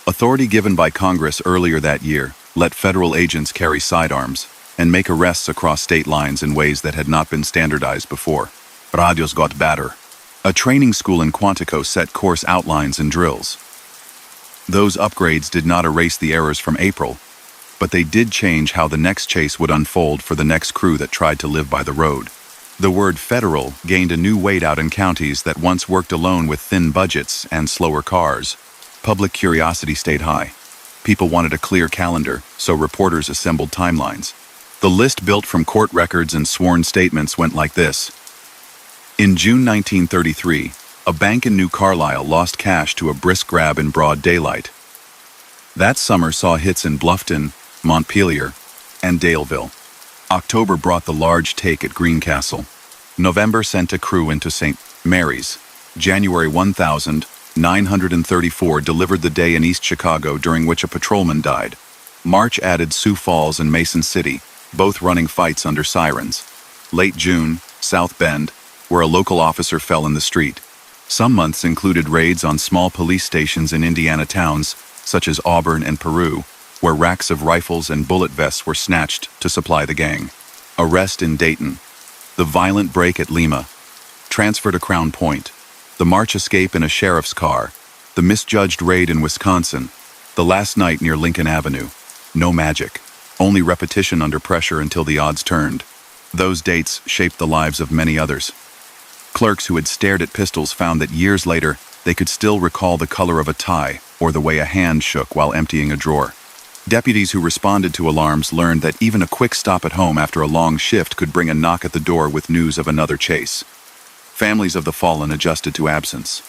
Speaker 1: Authority given by Congress earlier that year let federal agents carry sidearms and make arrests across state lines in ways that had not been standardized before. Radios got better. A training school in Quantico set course outlines and drills. Those upgrades did not erase the errors from April, but they did change how the next chase would unfold for the next crew that tried to live by the road. The word federal gained a new weight out in counties that once worked alone with thin budgets and slower cars. Public curiosity stayed high. People wanted a clear calendar, so reporters assembled timelines. The list built from court records and sworn statements went like this. In June 1933, a bank in New Carlisle lost cash to a brisk grab in broad daylight. That summer saw hits in Bluffton, Montpelier, and Daleville. October brought the large take at Greencastle. November sent a crew into St. Mary's. January 1934 delivered the day in East Chicago, during which a patrolman died. March added Sioux Falls and Mason City, both running fights under sirens. Late June, South Bend, where a local officer fell in the street. Some months included raids on small police stations in Indiana towns, such as Auburn and Peru, where racks of rifles and bullet vests were snatched to supply the gang. Arrest in Dayton. The violent break at Lima. Transfer to Crown Point. The March escape in a sheriff's car. The misjudged raid in Wisconsin. The last night near Lincoln Avenue. No magic. Only repetition under pressure until the odds turned. Those dates shaped the lives of many others. Clerks who had stared at pistols found that years later, they could still recall the color of a tie or the way a hand shook while emptying a drawer. Deputies who responded to alarms learned that even a quick stop at home after a long shift could bring a knock at the door with news of another chase. Families of the fallen adjusted to absence.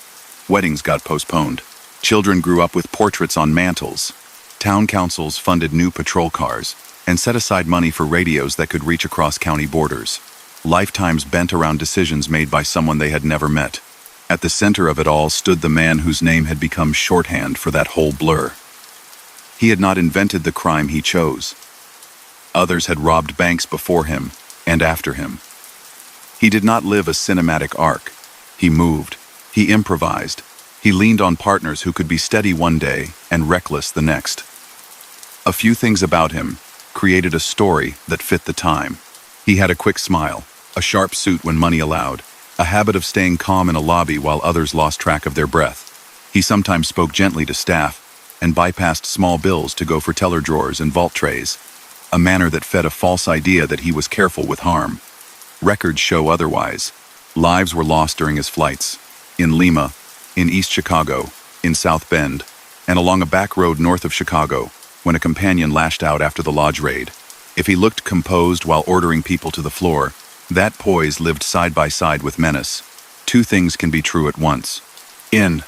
Speaker 1: Weddings got postponed. Children grew up with portraits on mantels. Town councils funded new patrol cars and set aside money for radios that could reach across county borders. Lifetimes bent around decisions made by someone they had never met. At the center of it all stood the man whose name had become shorthand for that whole blur. He had not invented the crime he chose. Others had robbed banks before him and after him. He did not live a cinematic arc. He moved. He improvised. He leaned on partners who could be steady one day and reckless the next. A few things about him created a story that fit the time. He had a quick smile, a sharp suit when money allowed, a habit of staying calm in a lobby while others lost track of their breath. He sometimes spoke gently to staff and bypassed small bills to go for teller drawers and vault trays, a manner that fed a false idea that he was careful with harm. Records show otherwise. Lives were lost during his flights, in Lima, in East Chicago, in South Bend, and along a back road north of Chicago, when a companion lashed out after the lodge raid. If he looked composed while ordering people to the floor, that poise lived side by side with menace. Two things can be true at once. In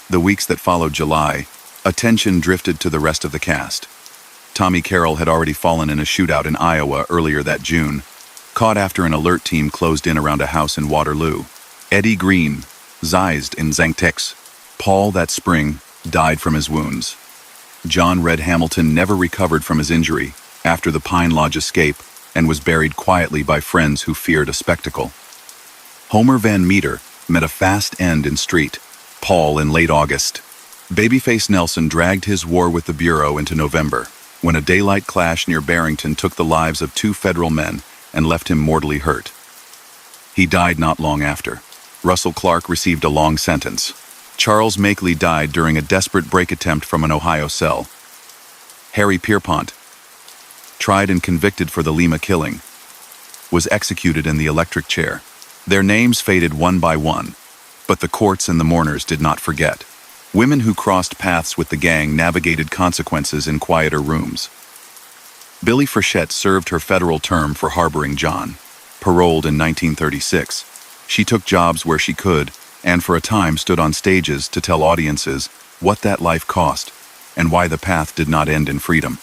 Speaker 1: the weeks that followed July, attention drifted to the rest of the cast. Tommy Carroll had already fallen in a shootout in Iowa earlier that June, caught after an alert team closed in around a house in Waterloo. Eddie Green, zized in Zacatecas. Paul, that spring, died from his wounds. John Red Hamilton never recovered from his injury after the Pine Lodge escape and was buried quietly by friends who feared a spectacle. Homer Van Meter met a fast end in Street, Paul, in late August. Babyface Nelson dragged his war with the Bureau into November, when a daylight clash near Barrington took the lives of 2 federal men and left him mortally hurt. He died not long after. Russell Clark received a long sentence. Charles Makeley died during a desperate break attempt from an Ohio cell. Harry Pierpont, tried and convicted for the Lima killing, was executed in the electric chair. Their names faded one by one, but the courts and the mourners did not forget. Women who crossed paths with the gang navigated consequences in quieter rooms. Billie Frechette served her federal term for harboring John. Paroled in 1936, she took jobs where she could, and for a time stood on stages to tell audiences what that life cost and why the path did not end in freedom.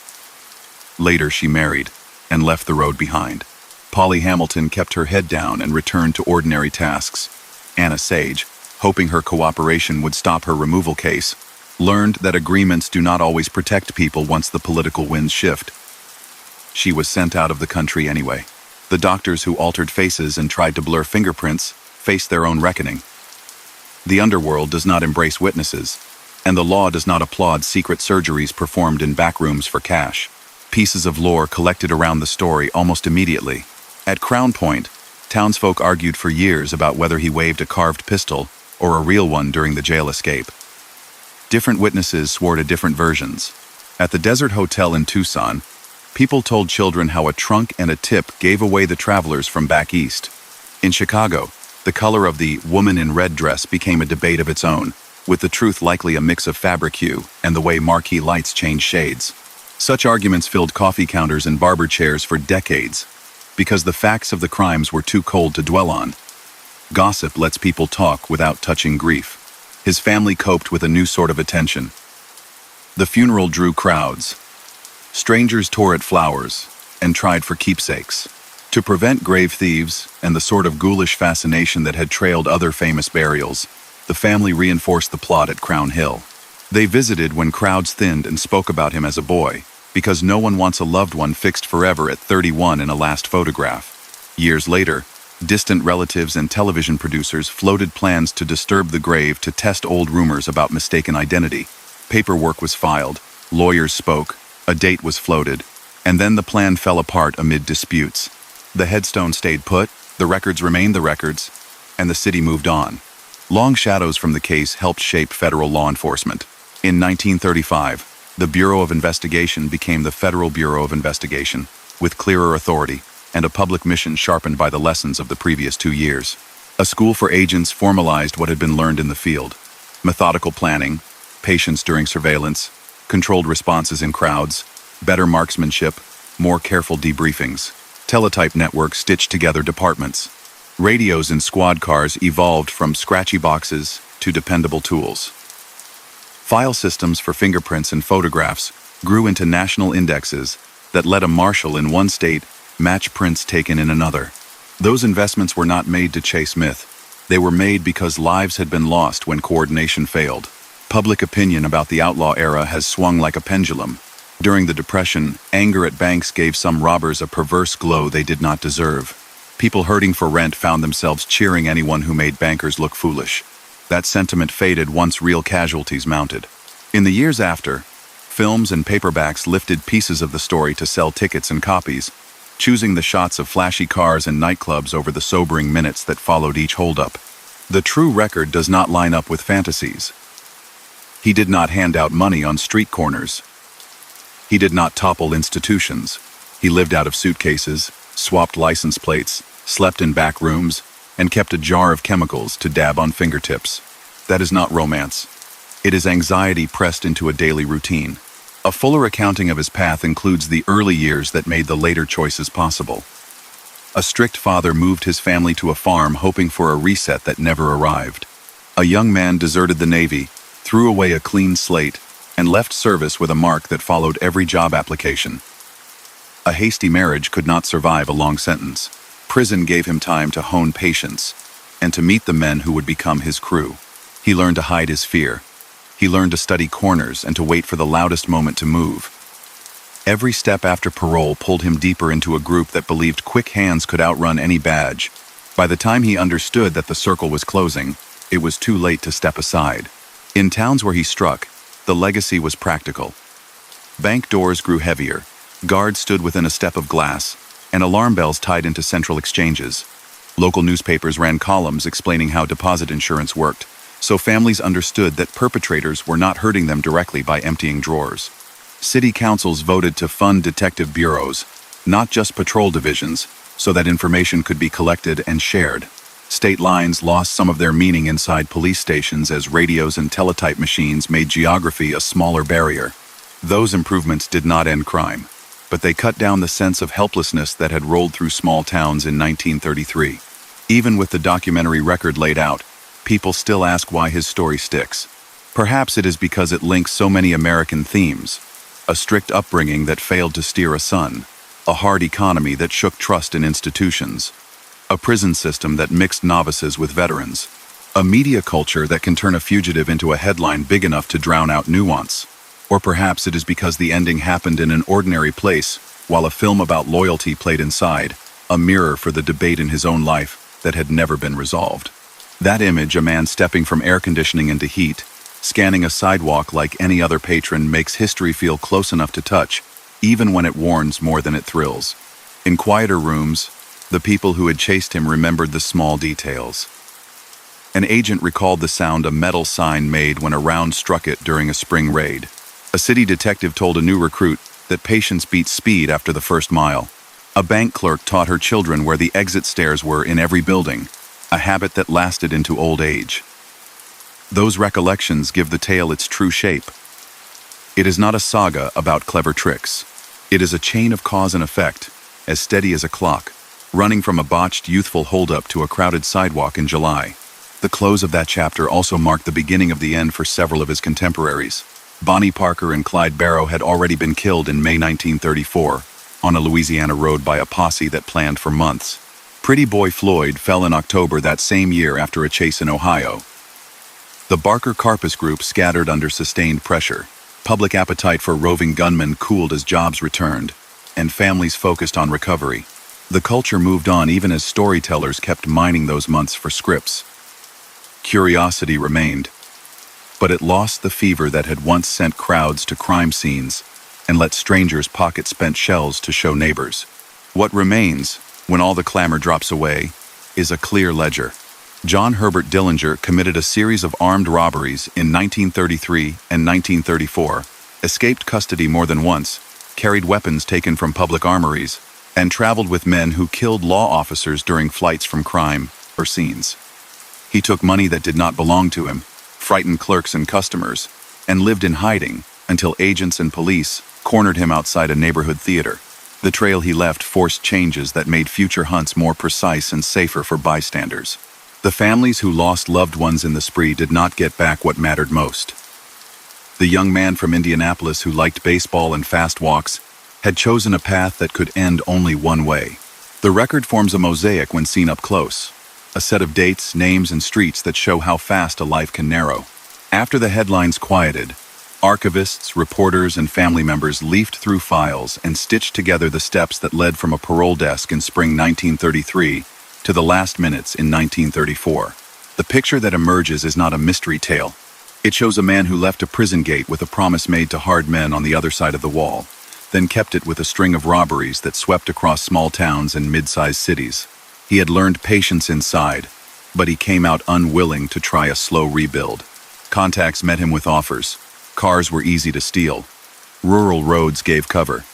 Speaker 1: Later she married and left the road behind. Polly Hamilton kept her head down and returned to ordinary tasks. Anna Sage, hoping her cooperation would stop her removal case, learned that agreements do not always protect people once the political winds shift. She was sent out of the country anyway. The doctors who altered faces and tried to blur fingerprints faced their own reckoning. The underworld does not embrace witnesses, and the law does not applaud secret surgeries performed in back rooms for cash. Pieces of lore collected around the story almost immediately. At Crown Point, townsfolk argued for years about whether he waved a carved pistol or a real one during the jail escape. Different witnesses swore to different versions. At the Desert Hotel in Tucson, People told children how a trunk and a tip gave away the travelers from back east. In Chicago, the color of the woman in red dress became a debate of its own, with the truth likely a mix of fabric hue and the way marquee lights change shades. Such arguments filled coffee counters and barber chairs for decades, because the facts of the crimes were too cold to dwell on. Gossip lets people talk without touching grief. His family coped with a new sort of attention. The funeral drew crowds. Strangers tore at flowers and tried for keepsakes. To prevent grave thieves and the sort of ghoulish fascination that had trailed other famous burials, the family reinforced the plot at Crown Hill. They visited when crowds thinned and spoke about him as a boy, because no one wants a loved one fixed forever at 31 in a last photograph. Years later, distant relatives and television producers floated plans to disturb the grave to test old rumors about mistaken identity. Paperwork was filed, lawyers spoke, a date was floated, and then the plan fell apart amid disputes. The headstone stayed put, the records remained the records, and the city moved on. Long shadows from the case helped shape federal law enforcement. In 1935, the Bureau of Investigation became the Federal Bureau of Investigation, with clearer authority and a public mission sharpened by the lessons of the previous 2 years. A school for agents formalized what had been learned in the field: methodical planning, patience during surveillance, controlled responses in crowds, better marksmanship, more careful debriefings. Teletype networks stitched together departments. Radios in squad cars evolved from scratchy boxes to dependable tools. File systems for fingerprints and photographs grew into national indexes that let a marshal in one state match prints taken in another. Those investments were not made to chase myth. They were made because lives had been lost when coordination failed. Public opinion about the outlaw era has swung like a pendulum. During the Depression, anger at banks gave some robbers a perverse glow they did not deserve. People hurting for rent found themselves cheering anyone who made bankers look foolish. That sentiment faded once real casualties mounted. In the years after, films and paperbacks lifted pieces of the story to sell tickets and copies, choosing the shots of flashy cars and nightclubs over the sobering minutes that followed each holdup. The true record does not line up with fantasies. He did not hand out money on street corners. He did not topple institutions. He lived out of suitcases, swapped license plates, slept in back rooms, and kept a jar of chemicals to dab on fingertips. That is not romance. It is anxiety pressed into a daily routine. A fuller accounting of his path includes the early years that made the later choices possible. A strict father moved his family to a farm hoping for a reset that never arrived. A young man deserted the Navy, threw away a clean slate, and left service with a mark that followed every job application. A hasty marriage could not survive a long sentence. Prison gave him time to hone patience and to meet the men who would become his crew. He learned to hide his fear. He learned to study corners and to wait for the loudest moment to move. Every step after parole pulled him deeper into a group that believed quick hands could outrun any badge. By the time he understood that the circle was closing, it was too late to step aside. In towns where he struck, the legacy was practical. Bank doors grew heavier, guards stood within a step of glass, and alarm bells tied into central exchanges. Local newspapers ran columns explaining how deposit insurance worked, so families understood that perpetrators were not hurting them directly by emptying drawers. City councils voted to fund detective bureaus, not just patrol divisions, so that information could be collected and shared. State lines lost some of their meaning inside police stations as radios and teletype machines made geography a smaller barrier. Those improvements did not end crime, but they cut down the sense of helplessness that had rolled through small towns in 1933. Even with the documentary record laid out, people still ask why his story sticks. Perhaps it is because it links so many American themes: a strict upbringing that failed to steer a son, a hard economy that shook trust in institutions, a prison system that mixed novices with veterans, a media culture that can turn a fugitive into a headline big enough to drown out nuance. Or perhaps it is because the ending happened in an ordinary place, while a film about loyalty played inside, a mirror for the debate in his own life that had never been resolved. That image, a man stepping from air conditioning into heat, scanning a sidewalk like any other patron, makes history feel close enough to touch, even when it warns more than it thrills. In quieter rooms, the people who had chased him remembered the small details. An agent recalled the sound a metal sign made when a round struck it during a spring raid. A city detective told a new recruit that patience beats speed after the first mile. A bank clerk taught her children where the exit stairs were in every building, a habit that lasted into old age. Those recollections give the tale its true shape. It is not a saga about clever tricks. It is a chain of cause and effect, as steady as a clock, running from a botched youthful holdup to a crowded sidewalk in July. The close of that chapter also marked the beginning of the end for several of his contemporaries. Bonnie Parker and Clyde Barrow had already been killed in May 1934 on a Louisiana road by a posse that planned for months. Pretty Boy Floyd fell in October that same year after a chase in Ohio. The Barker-Karpus group scattered under sustained pressure. Public appetite for roving gunmen cooled as jobs returned, and families focused on recovery. The culture moved on even as storytellers kept mining those months for scripts. Curiosity remained, but it lost the fever that had once sent crowds to crime scenes and let strangers pocket spent shells to show neighbors. What remains, when all the clamor drops away, is a clear ledger. John Herbert Dillinger committed a series of armed robberies in 1933 and 1934, escaped custody more than once, carried weapons taken from public armories, and traveled with men who killed law officers during flights from crime or scenes. He took money that did not belong to him, frightened clerks and customers, and lived in hiding until agents and police cornered him outside a neighborhood theater. The trail he left forced changes that made future hunts more precise and safer for bystanders. The families who lost loved ones in the spree did not get back what mattered most. The young man from Indianapolis who liked baseball and fast walks had chosen a path that could end only one way. The record forms a mosaic when seen up close, a set of dates, names, and streets that show how fast a life can narrow. After the headlines quieted, archivists, reporters, and family members leafed through files and stitched together the steps that led from a parole desk in spring 1933 to the last minutes in 1934. The picture that emerges is not a mystery tale. It shows a man who left a prison gate with a promise made to hard men on the other side of the wall, then kept it with a string of robberies that swept across small towns and mid-sized cities. He had learned patience inside, but he came out unwilling to try a slow rebuild. Contacts met him with offers. Cars were easy to steal. Rural roads gave cover.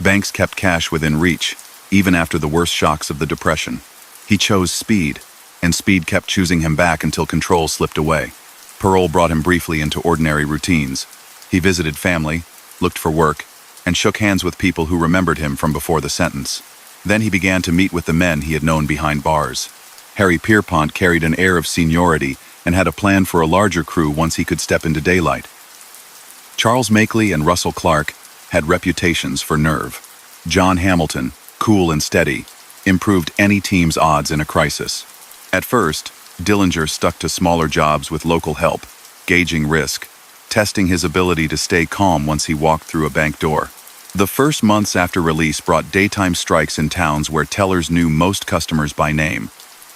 Speaker 1: Banks kept cash within reach, even after the worst shocks of the Depression. He chose speed, and speed kept choosing him back until control slipped away. Parole brought him briefly into ordinary routines. He visited family, looked for work, and shook hands with people who remembered him from before the sentence. Then he began to meet with the men he had known behind bars. Harry Pierpont carried an air of seniority and had a plan for a larger crew once he could step into daylight. Charles Makeley and Russell Clark had reputations for nerve. John Hamilton, cool and steady, improved any team's odds in a crisis. At first, Dillinger stuck to smaller jobs with local help, gauging risk, testing his ability to stay calm once he walked through a bank door. The first months after release brought daytime strikes in towns where tellers knew most customers by name.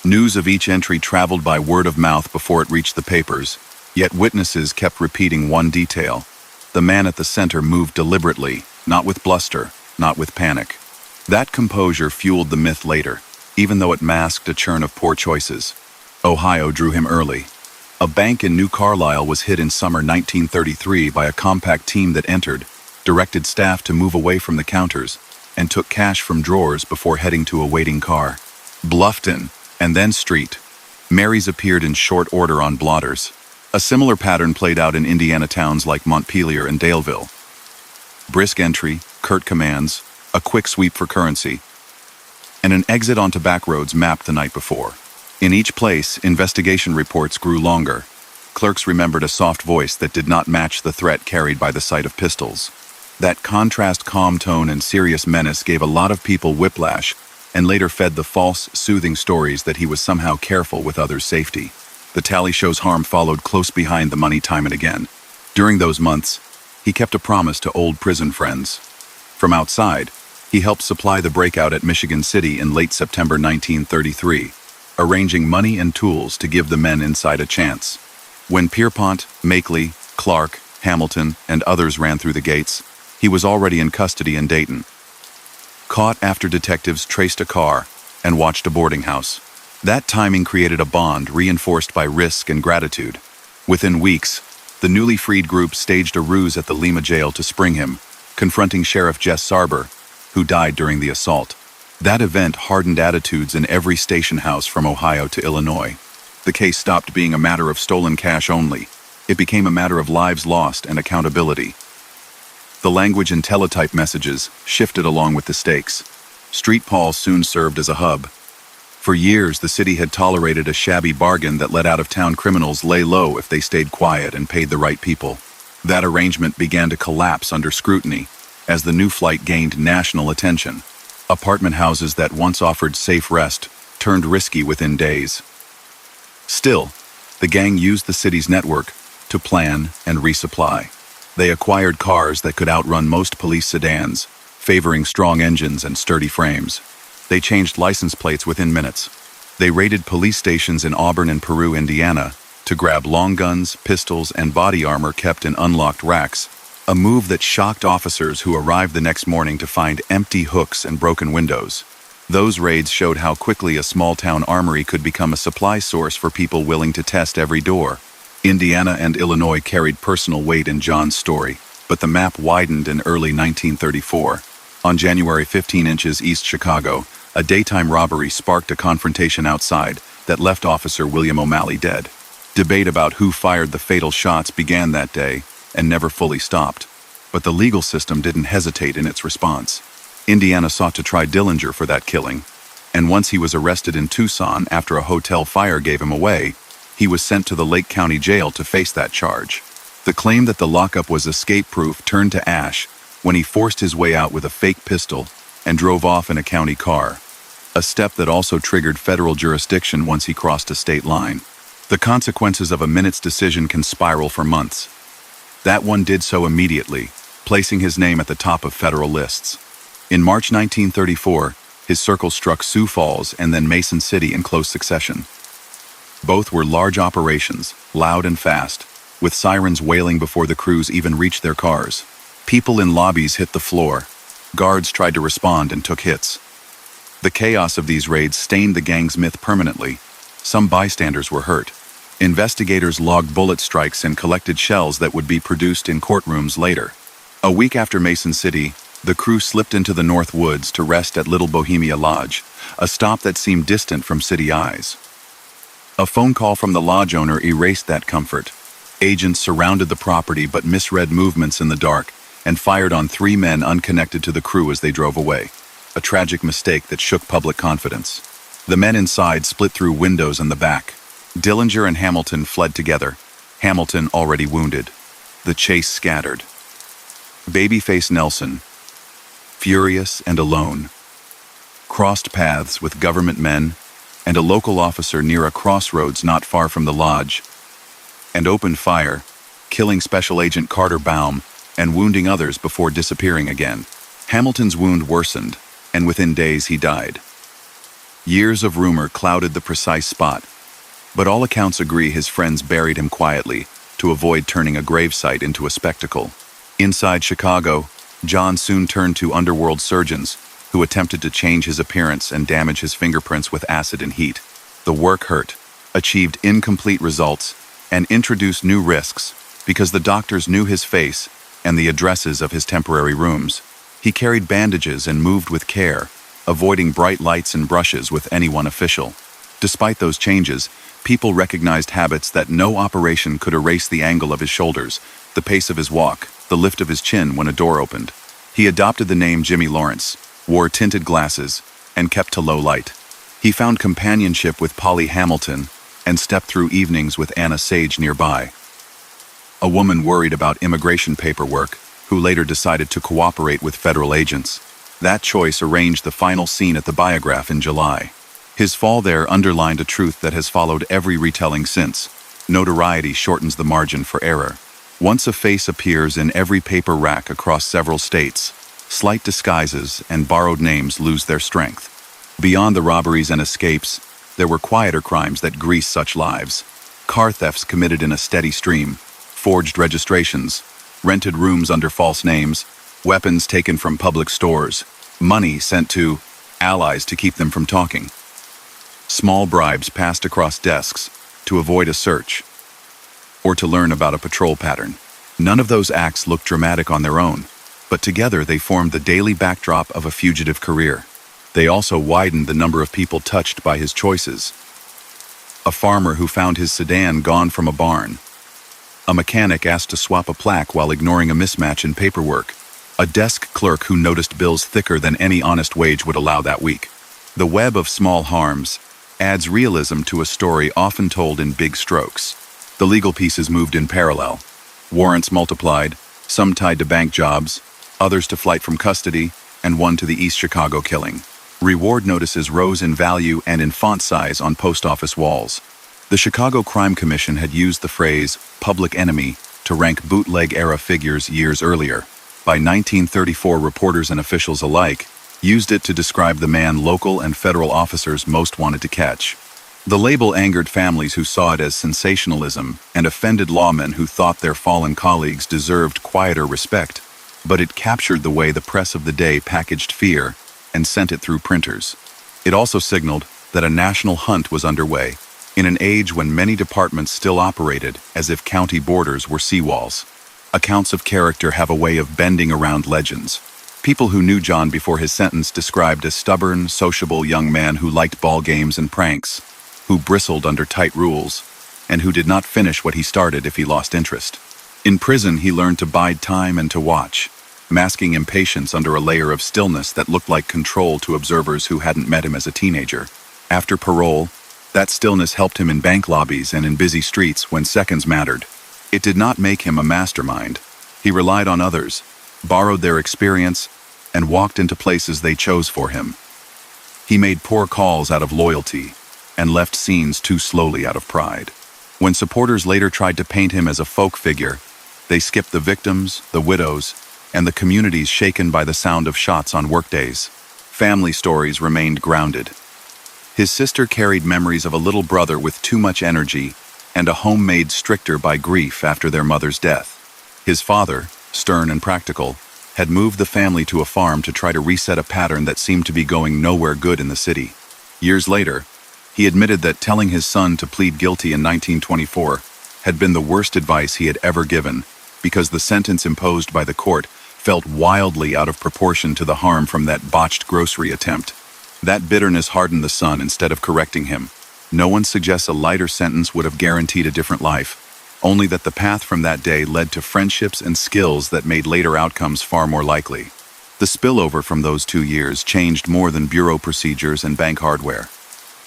Speaker 1: News of each entry traveled by word of mouth before it reached the papers, yet witnesses kept repeating one detail. The man at the center moved deliberately, not with bluster, not with panic. That composure fueled the myth later, even though it masked a churn of poor choices. Ohio drew him early. A bank in New Carlisle was hit in summer 1933 by a compact team that entered, directed staff to move away from the counters, and took cash from drawers before heading to a waiting car. Bluffton, and then Street. Mary's appeared in short order on blotters. A similar pattern played out in Indiana towns like Montpelier and Daleville. Brisk entry, curt commands, a quick sweep for currency, and an exit onto back roads mapped the night before. In each place, investigation reports grew longer. Clerks remembered a soft voice that did not match the threat carried by the sight of pistols. That contrast calm tone and serious menace gave a lot of people whiplash and later fed the false, soothing stories that he was somehow careful with others' safety. The tally shows harm followed close behind the money time and again. During those months, he kept a promise to old prison friends. From outside, he helped supply the breakout at Michigan City in late September 1933, arranging money and tools to give the men inside a chance. When Pierpont, Makeley, Clark, Hamilton, and others ran through the gates, he was already in custody in Dayton. Caught after detectives traced a car and watched a boarding house. That timing created a bond reinforced by risk and gratitude. Within weeks, the newly freed group staged a ruse at the Lima jail to spring him, confronting Sheriff Jess Sarber, who died during the assault. That event hardened attitudes in every station house from Ohio to Illinois. The case stopped being a matter of stolen cash only. It became a matter of lives lost and accountability. The language in teletype messages shifted along with the stakes. Street Paul soon served as a hub. For years, the city had tolerated a shabby bargain that let out-of-town criminals lay low if they stayed quiet and paid the right people. That arrangement began to collapse under scrutiny as the new flight gained national attention. Apartment houses that once offered safe rest turned risky within days. Still, the gang used the city's network to plan and resupply. They acquired cars that could outrun most police sedans, favoring strong engines and sturdy frames. They changed license plates within minutes. They raided police stations in Auburn and Peru, Indiana, to grab long guns, pistols, and body armor kept in unlocked racks, a move that shocked officers who arrived the next morning to find empty hooks and broken windows. Those raids showed how quickly a small-town armory could become a supply source for people willing to test every door. Indiana and Illinois carried personal weight in John's story, but the map widened in early 1934. On January 15 inches east Chicago, a daytime robbery sparked a confrontation outside that left Officer William O'Malley dead. Debate about who fired the fatal shots began that day and never fully stopped, but the legal system didn't hesitate in its response. Indiana sought to try Dillinger for that killing, and once he was arrested in Tucson after a hotel fire gave him away, he was sent to the Lake County Jail to face that charge. The claim that the lockup was escape-proof turned to ash when he forced his way out with a fake pistol and drove off in a county car, a step that also triggered federal jurisdiction once he crossed a state line. The consequences of a minute's decision can spiral for months. That one did so immediately, placing his name at the top of federal lists. In March 1934, his circle struck Sioux Falls and then Mason City in close succession. Both were large operations, loud and fast, with sirens wailing before the crews even reached their cars. People in lobbies hit the floor. Guards tried to respond and took hits. The chaos of these raids stained the gang's myth permanently. Some bystanders were hurt. Investigators logged bullet strikes and collected shells that would be produced in courtrooms later. A week after Mason City, the crew slipped into the North Woods to rest at Little Bohemia Lodge, a stop that seemed distant from city eyes. A phone call from the lodge owner erased that comfort. Agents surrounded the property but misread movements in the dark and fired on 3 men unconnected to the crew as they drove away, a tragic mistake that shook public confidence. The men inside split through windows in the back. Dillinger and Hamilton fled together, Hamilton already wounded. The chase scattered. Babyface Nelson, furious and alone, crossed paths with government men and a local officer near a crossroads not far from the lodge, and opened fire, killing Special Agent Carter Baum and wounding others before disappearing again. Hamilton's wound worsened, and within days he died. Years of rumor clouded the precise spot, but all accounts agree his friends buried him quietly to avoid turning a gravesite into a spectacle. Inside Chicago, John soon turned to underworld surgeons who attempted to change his appearance and damage his fingerprints with acid and heat. The work hurt, achieved incomplete results, and introduced new risks because the doctors knew his face and the addresses of his temporary rooms. He carried bandages and moved with care, avoiding bright lights and brushes with anyone official. Despite those changes, people recognized habits that no operation could erase: the angle of his shoulders, the pace of his walk, the lift of his chin when a door opened. He adopted the name Jimmy Lawrence, wore tinted glasses, and kept to low light. He found companionship with Polly Hamilton and stepped through evenings with Anna Sage nearby, a woman worried about immigration paperwork, who later decided to cooperate with federal agents. That choice arranged the final scene at the Biograph in July. His fall there underlined a truth that has followed every retelling since: notoriety shortens the margin for error. Once a face appears in every paper rack across several states, slight disguises and borrowed names lose their strength. Beyond the robberies and escapes, there were quieter crimes that greased such lives. Car thefts committed in a steady stream, forged registrations, rented rooms under false names, weapons taken from public stores, money sent to allies to keep them from talking. Small bribes passed across desks to avoid a search or to learn about a patrol pattern. None of those acts looked dramatic on their own, but together they formed the daily backdrop of a fugitive career. They also widened the number of people touched by his choices. A farmer who found his sedan gone from a barn. A mechanic asked to swap a plaque while ignoring a mismatch in paperwork. A desk clerk who noticed bills thicker than any honest wage would allow that week. The web of small harms adds realism to a story often told in big strokes. The legal pieces moved in parallel. Warrants multiplied, some tied to bank jobs, others to flight from custody, and one to the East Chicago killing. Reward notices rose in value and in font size on post office walls. The Chicago Crime Commission had used the phrase "public enemy" to rank bootleg-era figures years earlier. By 1934, reporters and officials alike used it to describe the man local and federal officers most wanted to catch. The label angered families who saw it as sensationalism and offended lawmen who thought their fallen colleagues deserved quieter respect. But it captured the way the press of the day packaged fear and sent it through printers. It also signaled that a national hunt was underway, in an age when many departments still operated as if county borders were seawalls. Accounts of character have a way of bending around legends. People who knew John before his sentence described a stubborn, sociable young man who liked ball games and pranks, who bristled under tight rules, and who did not finish what he started if he lost interest. In prison, he learned to bide time and to watch, masking impatience under a layer of stillness that looked like control to observers who hadn't met him as a teenager. After parole, that stillness helped him in bank lobbies and in busy streets when seconds mattered. It did not make him a mastermind. He relied on others, borrowed their experience, and walked into places they chose for him. He made poor calls out of loyalty and left scenes too slowly out of pride. When supporters later tried to paint him as a folk figure, they skipped the victims, the widows, and the communities shaken by the sound of shots on workdays. Family stories remained grounded. His sister carried memories of a little brother with too much energy and a home made stricter by grief after their mother's death. His father, stern and practical, had moved the family to a farm to try to reset a pattern that seemed to be going nowhere good in the city. Years later, he admitted that telling his son to plead guilty in 1924 had been the worst advice he had ever given, because the sentence imposed by the court felt wildly out of proportion to the harm from that botched grocery attempt. That bitterness hardened the son instead of correcting him. No one suggests a lighter sentence would have guaranteed a different life, only that the path from that day led to friendships and skills that made later outcomes far more likely. The spillover from those 2 years changed more than bureau procedures and bank hardware.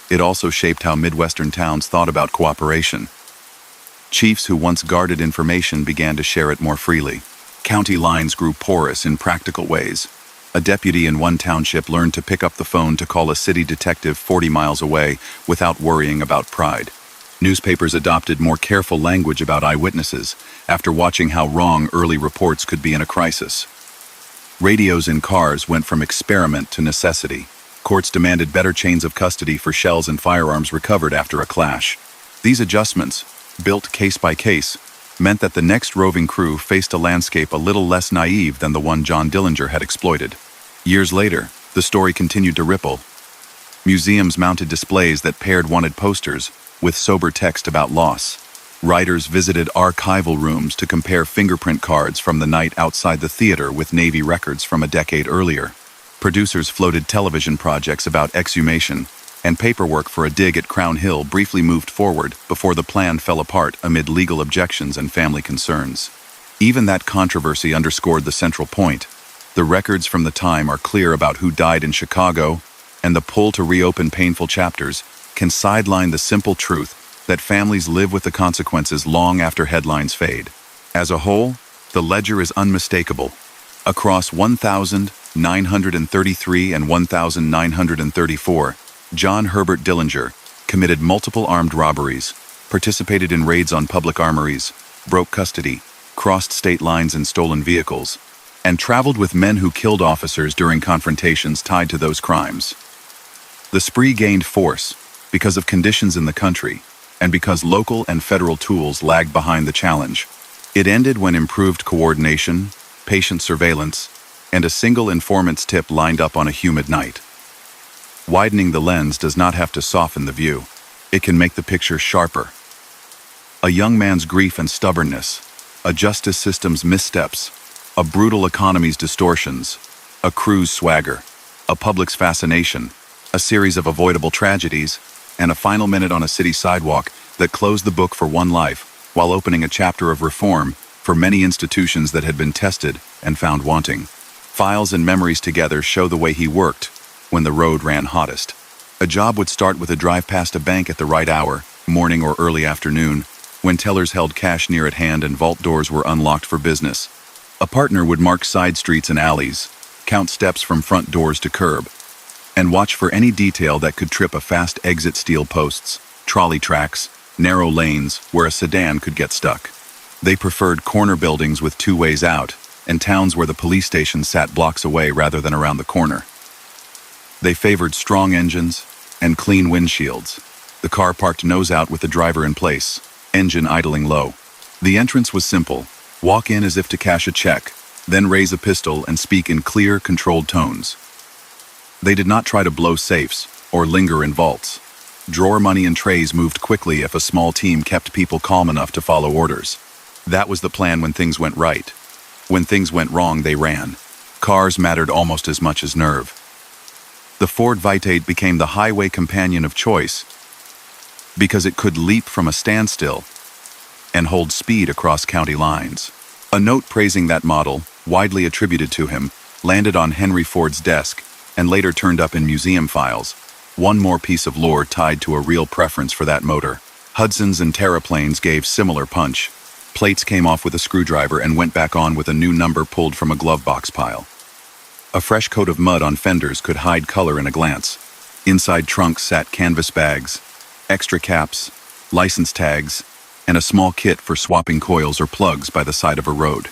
Speaker 1: It also shaped how Midwestern towns thought about cooperation. Chiefs who once guarded information began to share it more freely. County lines grew porous in practical ways. A deputy in one township learned to pick up the phone to call a city detective 40 miles away without worrying about pride. Newspapers adopted more careful language about eyewitnesses after watching how wrong early reports could be in a crisis. Radios in cars went from experiment to necessity. Courts demanded better chains of custody for shells and firearms recovered after a clash. These adjustments, built case by case, meant that the next roving crew faced a landscape a little less naive than the one John Dillinger had exploited. Years later, the story continued to ripple. Museums mounted displays that paired wanted posters with sober text about loss. Writers visited archival rooms to compare fingerprint cards from the night outside the theater with Navy records from a decade earlier. Producers floated television projects about exhumation, and paperwork for a dig at Crown Hill briefly moved forward before the plan fell apart amid legal objections and family concerns. Even that controversy underscored the central point. The records from the time are clear about who died in Chicago, and the pull to reopen painful chapters can sideline the simple truth that families live with the consequences long after headlines fade. As a whole, the ledger is unmistakable. Across 1,933 and 1,934, John Herbert Dillinger committed multiple armed robberies, participated in raids on public armories, broke custody, crossed state lines in stolen vehicles, and traveled with men who killed officers during confrontations tied to those crimes. The spree gained force because of conditions in the country and because local and federal tools lagged behind the challenge. It ended when improved coordination, patient surveillance, and a single informant's tip lined up on a humid night. Widening the lens does not have to soften the view. It can make the picture sharper. A young man's grief and stubbornness, a justice system's missteps, A brutal economy's distortions, a crew's swagger, a public's fascination, a series of avoidable tragedies, and a final minute on a city sidewalk that closed the book for one life while opening a chapter of reform for many institutions that had been tested and found wanting. Files and memories together show the way he worked when the road ran hottest. A job would start with a drive past a bank at the right hour, morning or early afternoon, when tellers held cash near at hand and vault doors were unlocked for business. A partner would mark side streets and alleys, count steps from front doors to curb, and watch for any detail that could trip a fast exit: steel posts, trolley tracks, narrow lanes where a sedan could get stuck. They preferred corner buildings with two ways out, and towns where the police station sat blocks away rather than around the corner. They favored strong engines and clean windshields. The car parked nose out with the driver in place, engine idling low. The entrance was simple: walk in as if to cash a check, then raise a pistol and speak in clear, controlled tones. They did not try to blow safes or linger in vaults. Drawer money and trays moved quickly if a small team kept people calm enough to follow orders. That was the plan when things went right. When things went wrong, they ran. Cars mattered almost as much as nerve. The Ford Vite became the highway companion of choice because it could leap from a standstill and hold speed across county lines. A note praising that model, widely attributed to him, landed on Henry Ford's desk and later turned up in museum files. One more piece of lore tied to a real preference for that motor. Hudsons and Terraplanes gave similar punch. Plates came off with a screwdriver and went back on with a new number pulled from a glove box pile. A fresh coat of mud on fenders could hide color in a glance. Inside trunks sat canvas bags, extra caps, license tags, and a small kit for swapping coils or plugs by the side of a road.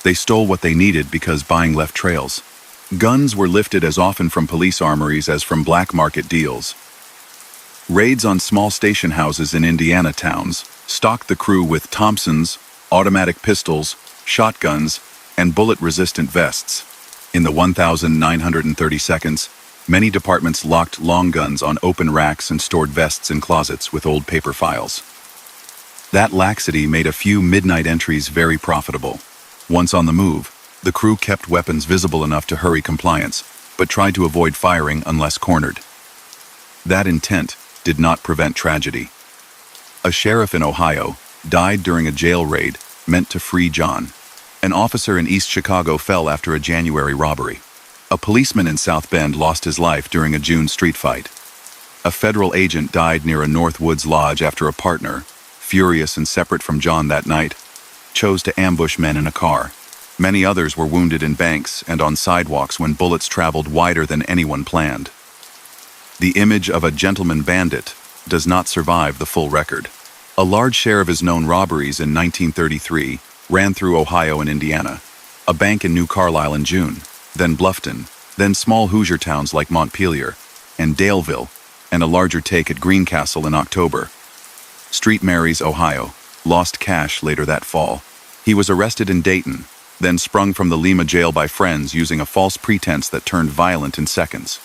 Speaker 1: They stole what they needed because buying left trails. Guns were lifted as often from police armories as from black market deals. Raids on small station houses in Indiana towns stocked the crew with Thompsons, automatic pistols, shotguns, and bullet-resistant vests. In the 1,930 seconds, many departments locked long guns on open racks and stored vests in closets with old paper files. That laxity made a few midnight entries very profitable. Once on the move, the crew kept weapons visible enough to hurry compliance, but tried to avoid firing unless cornered. That intent did not prevent tragedy. A sheriff in Ohio died during a jail raid meant to free John. An officer in East Chicago fell after a January robbery. A policeman in South Bend lost his life during a June street fight. A federal agent died near a North Woods lodge after a partner, furious and separate from John that night, chose to ambush men in a car. Many others were wounded in banks and on sidewalks when bullets traveled wider than anyone planned. The image of a gentleman bandit does not survive the full record. A large share of his known robberies in 1933 ran through Ohio and Indiana. A bank in New Carlisle in June, then Bluffton, then small Hoosier towns like Montpelier and Daleville, and a larger take at Greencastle in October. Street Mary's, Ohio, lost cash later that fall. He was arrested in Dayton, then sprung from the Lima jail by friends using a false pretense that turned violent in seconds.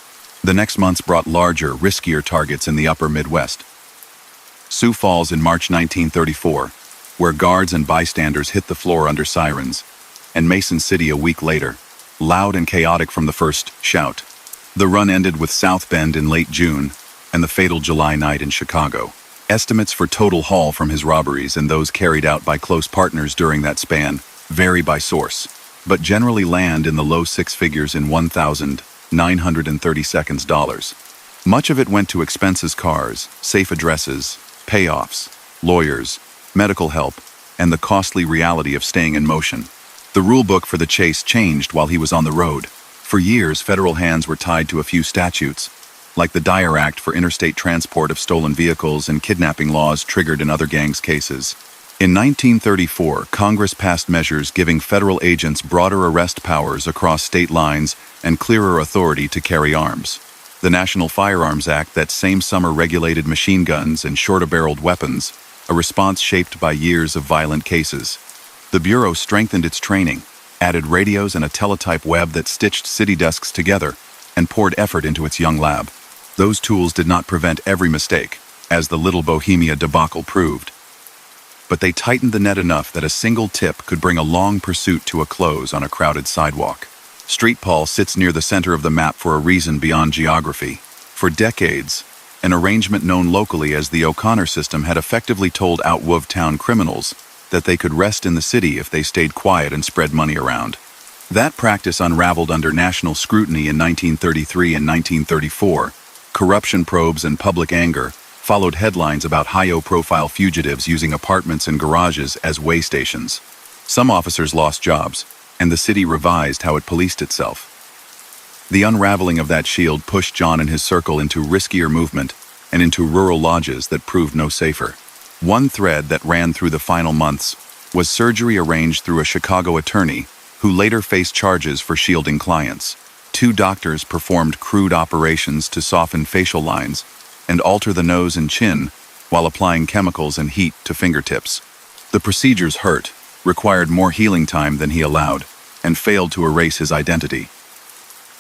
Speaker 1: The next months brought larger, riskier targets in the upper Midwest. Sioux Falls in March 1934, where guards and bystanders hit the floor under sirens, and Mason City a week later, loud and chaotic from the first shout. The run ended with South Bend in late June and the fatal July night in Chicago. Estimates for total haul from his robberies and those carried out by close partners during that span vary by source, but generally land in the low six figures in 1,930 seconds dollars. Much of it went to expenses: cars, safe addresses, payoffs, lawyers, medical help, and the costly reality of staying in motion. The rulebook for the chase changed while he was on the road. For years, federal hands were tied to a few statutes, like the Dyer Act for interstate transport of stolen vehicles and kidnapping laws triggered in other gangs' cases. In 1934, Congress passed measures giving federal agents broader arrest powers across state lines and clearer authority to carry arms. The National Firearms Act that same summer regulated machine guns and shorter-barreled weapons, a response shaped by years of violent cases. The Bureau strengthened its training, added radios and a teletype web that stitched city desks together, and poured effort into its young lab. Those tools did not prevent every mistake, as the Little Bohemia debacle proved. but they tightened the net enough that a single tip could bring a long pursuit to a close on a crowded sidewalk. Street Paul sits near the center of the map for a reason beyond geography. For decades, an arrangement known locally as the O'Connor system had effectively told out-of town criminals that they could rest in the city if they stayed quiet and spread money around. That practice unraveled under national scrutiny in 1933 and 1934. Corruption probes and public anger followed headlines about high-profile fugitives using apartments and garages as way stations. Some officers lost jobs, and the city revised how it policed itself. The unraveling of that shield pushed John and his circle into riskier movement and into rural lodges that proved no safer. One thread that ran through the final months was surgery arranged through a Chicago attorney who later faced charges for shielding clients. 2 doctors performed crude operations to soften facial lines and alter the nose and chin while applying chemicals and heat to fingertips. The procedures hurt, required more healing time than he allowed, and failed to erase his identity.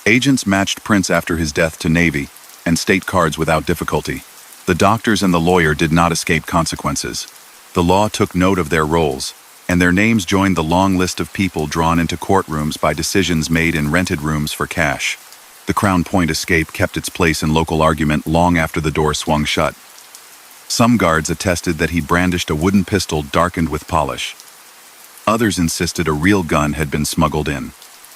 Speaker 1: Agents matched prints after his death to Navy and state cards without difficulty. The doctors and the lawyer did not escape consequences. The law took note of their roles, and their names joined the long list of people drawn into courtrooms by decisions made in rented rooms for cash. The Crown Point escape kept its place in local argument long after the door swung shut. Some guards attested that he brandished a wooden pistol darkened with polish. Others insisted a real gun had been smuggled in.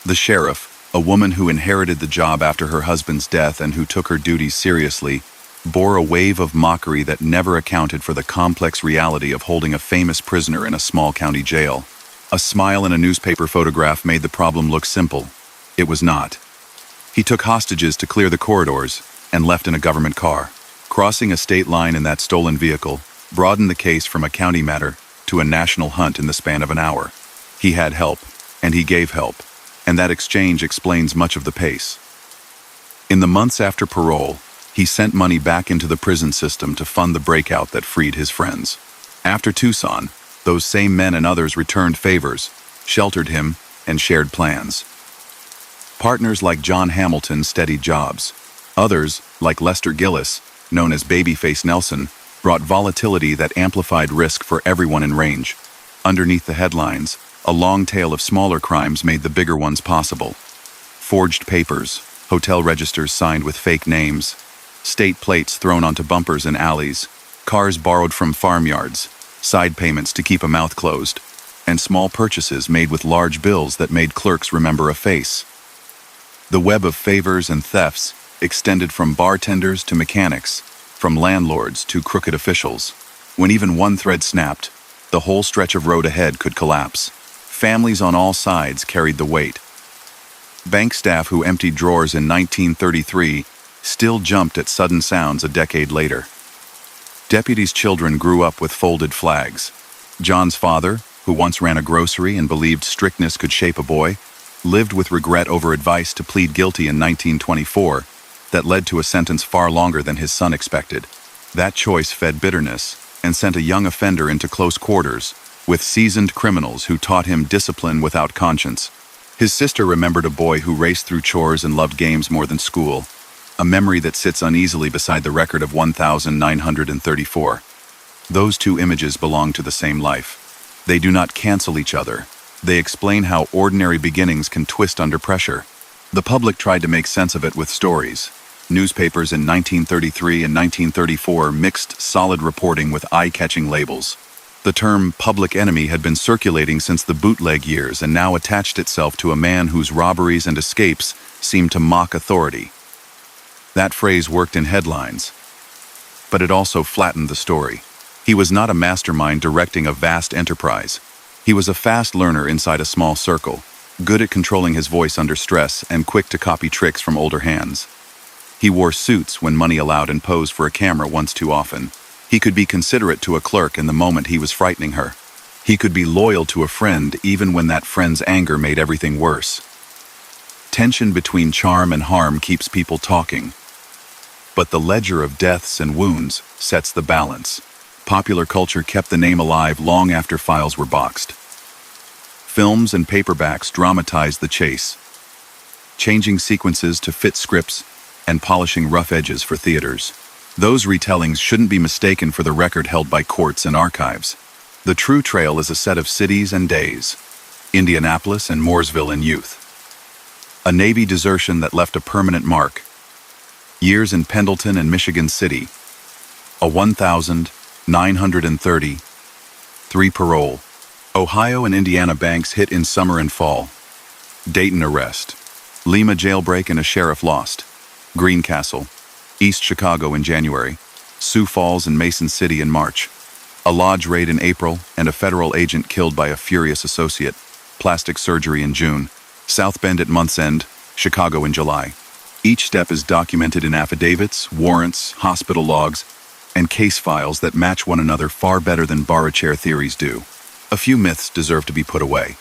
Speaker 1: The sheriff, a woman who inherited the job after her husband's death and who took her duties seriously, bore a wave of mockery that never accounted for the complex reality of holding a famous prisoner in a small county jail. A smile in a newspaper photograph made the problem look simple. It was not. He took hostages to clear the corridors and left in a government car. Crossing a state line in that stolen vehicle broadened the case from a county matter to a national hunt in the span of an hour. He had help, and he gave help, and that exchange explains much of the pace. In the months after parole, he sent money back into the prison system to fund the breakout that freed his friends. After Tucson, those same men and others returned favors, sheltered him, and shared plans. Partners like John Hamilton steadied jobs. Others, like Lester Gillis, known as Babyface Nelson, brought volatility that amplified risk for everyone in range. Underneath the headlines, a long tail of smaller crimes made the bigger ones possible. Forged papers, hotel registers signed with fake names, state plates thrown onto bumpers in alleys, cars borrowed from farmyards, side payments to keep a mouth closed, and small purchases made with large bills that made clerks remember a face. The web of favors and thefts extended from bartenders to mechanics, from landlords to crooked officials. When even one thread snapped, the whole stretch of road ahead could collapse. Families on all sides carried the weight. Bank staff who emptied drawers in 1933 still jumped at sudden sounds a decade later. Deputies' children grew up with folded flags. John's father, who once ran a grocery and believed strictness could shape a boy, lived with regret over advice to plead guilty in 1924 that led to a sentence far longer than his son expected. That choice fed bitterness and sent a young offender into close quarters with seasoned criminals who taught him discipline without conscience. His sister remembered a boy who raced through chores and loved games more than school, a memory that sits uneasily beside the record of 1,934. Those two images belong to the same life. They do not cancel each other. They explain how ordinary beginnings can twist under pressure. The public tried to make sense of it with stories. Newspapers in 1933 and 1934 mixed solid reporting with eye-catching labels. The term public enemy had been circulating since the bootleg years and now attached itself to a man whose robberies and escapes seemed to mock authority. That phrase worked in headlines, but it also flattened the story. He was not a mastermind directing a vast enterprise. He was a fast learner inside a small circle, good at controlling his voice under stress and quick to copy tricks from older hands. He wore suits when money allowed and posed for a camera once too often. He could be considerate to a clerk in the moment he was frightening her. He could be loyal to a friend even when that friend's anger made everything worse. Tension between charm and harm keeps people talking. But the ledger of deaths and wounds sets the balance. Popular culture kept the name alive long after files were boxed. Films and paperbacks dramatized the chase, changing sequences to fit scripts and polishing rough edges for theaters. Those retellings shouldn't be mistaken for the record held by courts and archives. The true trail is a set of cities and days: Indianapolis and Mooresville in youth. A Navy desertion that left a permanent mark. Years in Pendleton and Michigan City. A 1,930. 3 parole. Ohio and Indiana banks hit in summer and fall. Dayton arrest. Lima jailbreak and a sheriff lost. Greencastle. East Chicago in January. Sioux Falls and Mason City in March. A lodge raid in April and a federal agent killed by a furious associate. Plastic surgery in June. South Bend at month's end. Chicago in July. Each step is documented in affidavits, warrants, hospital logs, and case files that match one another far better than bar-a-chair theories do. A few myths deserve to be put away.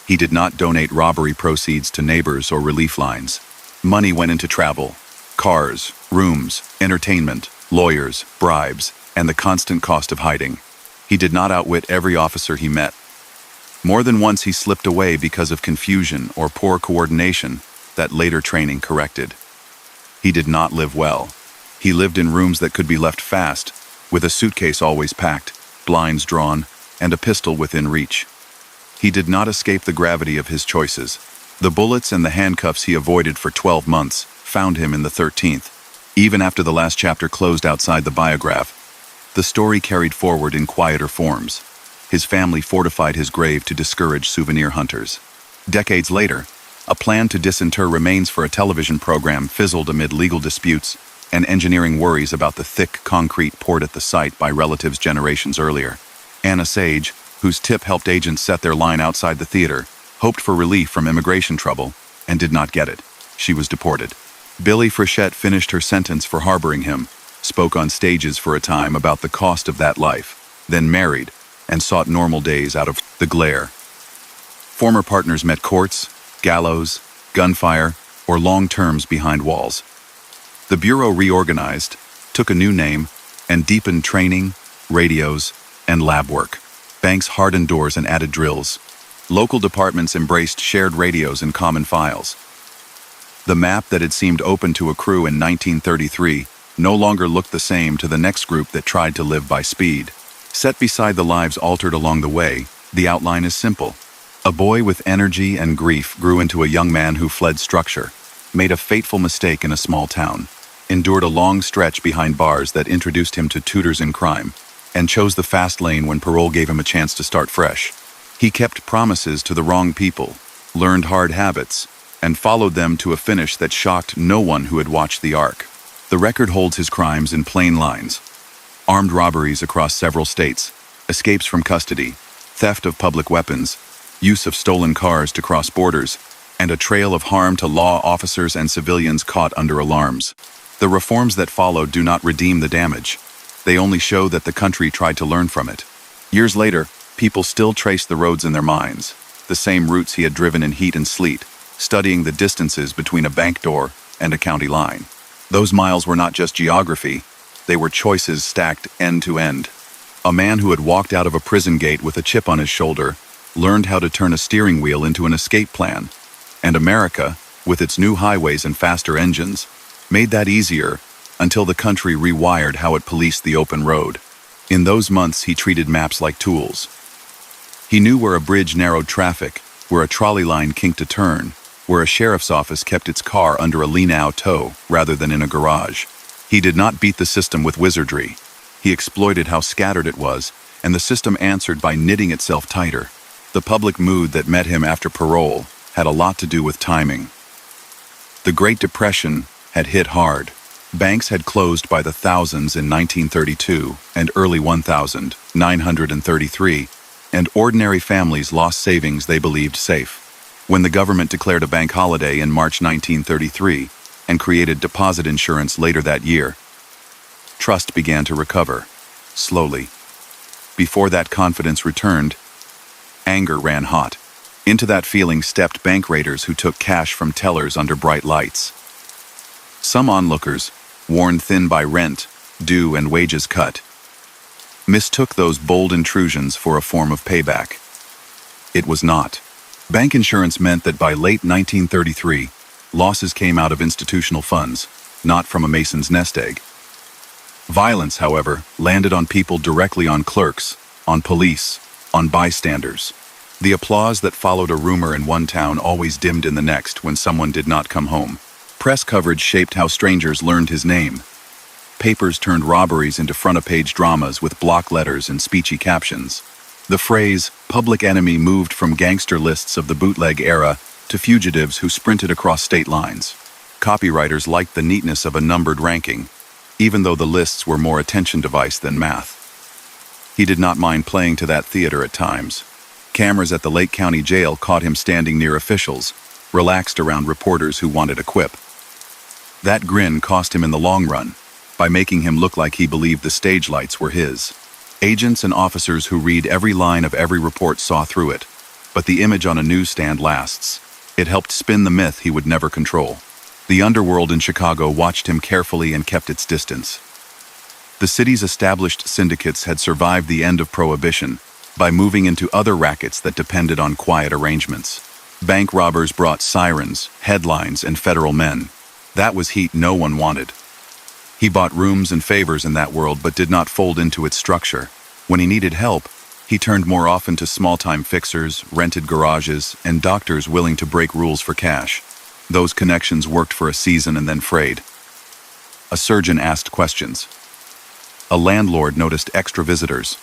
Speaker 1: He did not donate robbery proceeds to neighbors or relief lines. Money went into travel, cars, rooms, entertainment, lawyers, bribes, and the constant cost of hiding. He did not outwit every officer he met. More than once he slipped away because of confusion or poor coordination that later training corrected. He did not live well. He lived in rooms that could be left fast, with a suitcase always packed, blinds drawn, and a pistol within reach. He did not escape the gravity of his choices. The bullets and the handcuffs he avoided for 12 months found him in the 13th. Even after the last chapter closed outside the biograph, the story carried forward in quieter forms. His family fortified his grave to discourage souvenir hunters. Decades later, a plan to disinter remains for a television program fizzled amid legal disputes and engineering worries about the thick concrete poured at the site by relatives generations earlier. Anna Sage, whose tip helped agents set their line outside the theater, hoped for relief from immigration trouble and did not get it. She was deported. Billy Frechette finished her sentence for harboring him, spoke on stages for a time about the cost of that life, then married and sought normal days out of the glare. Former partners met courts, gallows, gunfire, or long terms behind walls. The Bureau reorganized, took a new name, and deepened training, radios, and lab work. Banks hardened doors and added drills. Local departments embraced shared radios and common files. The map that had seemed open to a crew in 1933 no longer looked the same to the next group that tried to live by speed. Set beside the lives altered along the way, the outline is simple. A boy with energy and grief grew into a young man who fled structure, made a fateful mistake in a small town, endured a long stretch behind bars that introduced him to tutors in crime, and chose the fast lane when parole gave him a chance to start fresh. He kept promises to the wrong people, learned hard habits, and followed them to a finish that shocked no one who had watched the arc. The record holds his crimes in plain lines: armed robberies across several states, escapes from custody, theft of public weapons, use of stolen cars to cross borders, and a trail of harm to law officers and civilians caught under alarms. The reforms that followed do not redeem the damage. They only show that the country tried to learn from it. Years later, people still trace the roads in their minds, the same routes he had driven in heat and sleet, studying the distances between a bank door and a county line. Those miles were not just geography, they were choices stacked end to end. A man who had walked out of a prison gate with a chip on his shoulder learned how to turn a steering wheel into an escape plan. And America, with its new highways and faster engines, made that easier until the country rewired how it policed the open road. In those months, he treated maps like tools. He knew where a bridge narrowed traffic, where a trolley line kinked a turn, where a sheriff's office kept its car under a lean-out tow rather than in a garage. He did not beat the system with wizardry. He exploited how scattered it was, and the system answered by knitting itself tighter. The public mood that met him after parole had a lot to do with timing. The Great Depression had hit hard. Banks had closed by the thousands in 1932 and early 1933, and ordinary families lost savings they believed safe. When the government declared a bank holiday in March 1933 and created deposit insurance later that year, trust began to recover, slowly. Before that confidence returned, anger ran hot. Into that feeling stepped bank raiders who took cash from tellers under bright lights. Some onlookers, worn thin by rent, due, and wages cut, mistook those bold intrusions for a form of payback. It was not. Bank insurance meant that by late 1933, losses came out of institutional funds, not from a mason's nest egg. Violence, however, landed on people directly on clerks, on police, on bystanders. The applause that followed a rumor in one town always dimmed in the next when someone did not come home. Press coverage shaped how strangers learned his name. Papers turned robberies into front-page dramas with block letters and speechy captions. The phrase, public enemy, moved from gangster lists of the bootleg era to fugitives who sprinted across state lines. Copywriters liked the neatness of a numbered ranking, even though the lists were more attention device than math. He did not mind playing to that theater at times. Cameras at the Lake County Jail caught him standing near officials, relaxed around reporters who wanted a quip. That grin cost him in the long run, by making him look like he believed the stage lights were his. Agents and officers who read every line of every report saw through it, but the image on a newsstand lasts. It helped spin the myth he would never control. The underworld in Chicago watched him carefully and kept its distance. The city's established syndicates had survived the end of Prohibition by moving into other rackets that depended on quiet arrangements. Bank robbers brought sirens, headlines, and federal men. That was heat no one wanted. He bought rooms and favors in that world but did not fold into its structure. When he needed help, he turned more often to small-time fixers, rented garages, and doctors willing to break rules for cash. Those connections worked for a season and then frayed. A surgeon asked questions. A landlord noticed extra visitors.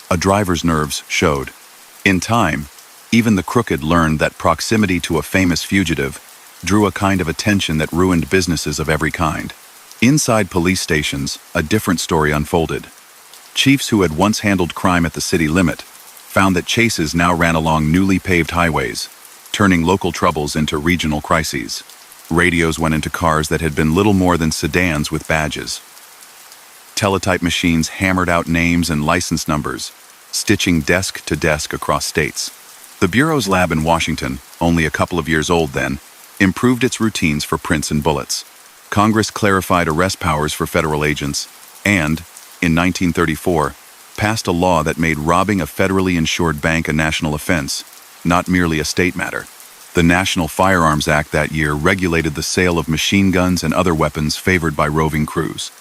Speaker 1: A driver's nerves showed. In time, even the crooked learned that proximity to a famous fugitive drew a kind of attention that ruined businesses of every kind. Inside police stations, a different story unfolded. Chiefs who had once handled crime at the city limit found that chases now ran along newly paved highways, turning local troubles into regional crises. Radios went into cars that had been little more than sedans with badges. Teletype machines hammered out names and license numbers, stitching desk to desk across states. The Bureau's lab in Washington, only a couple of years old then, improved its routines for prints and bullets. Congress clarified arrest powers for federal agents and, in 1934, passed a law that made robbing a federally insured bank a national offense, not merely a state matter. The National Firearms Act that year regulated the sale of machine guns and other weapons favored by roving crews.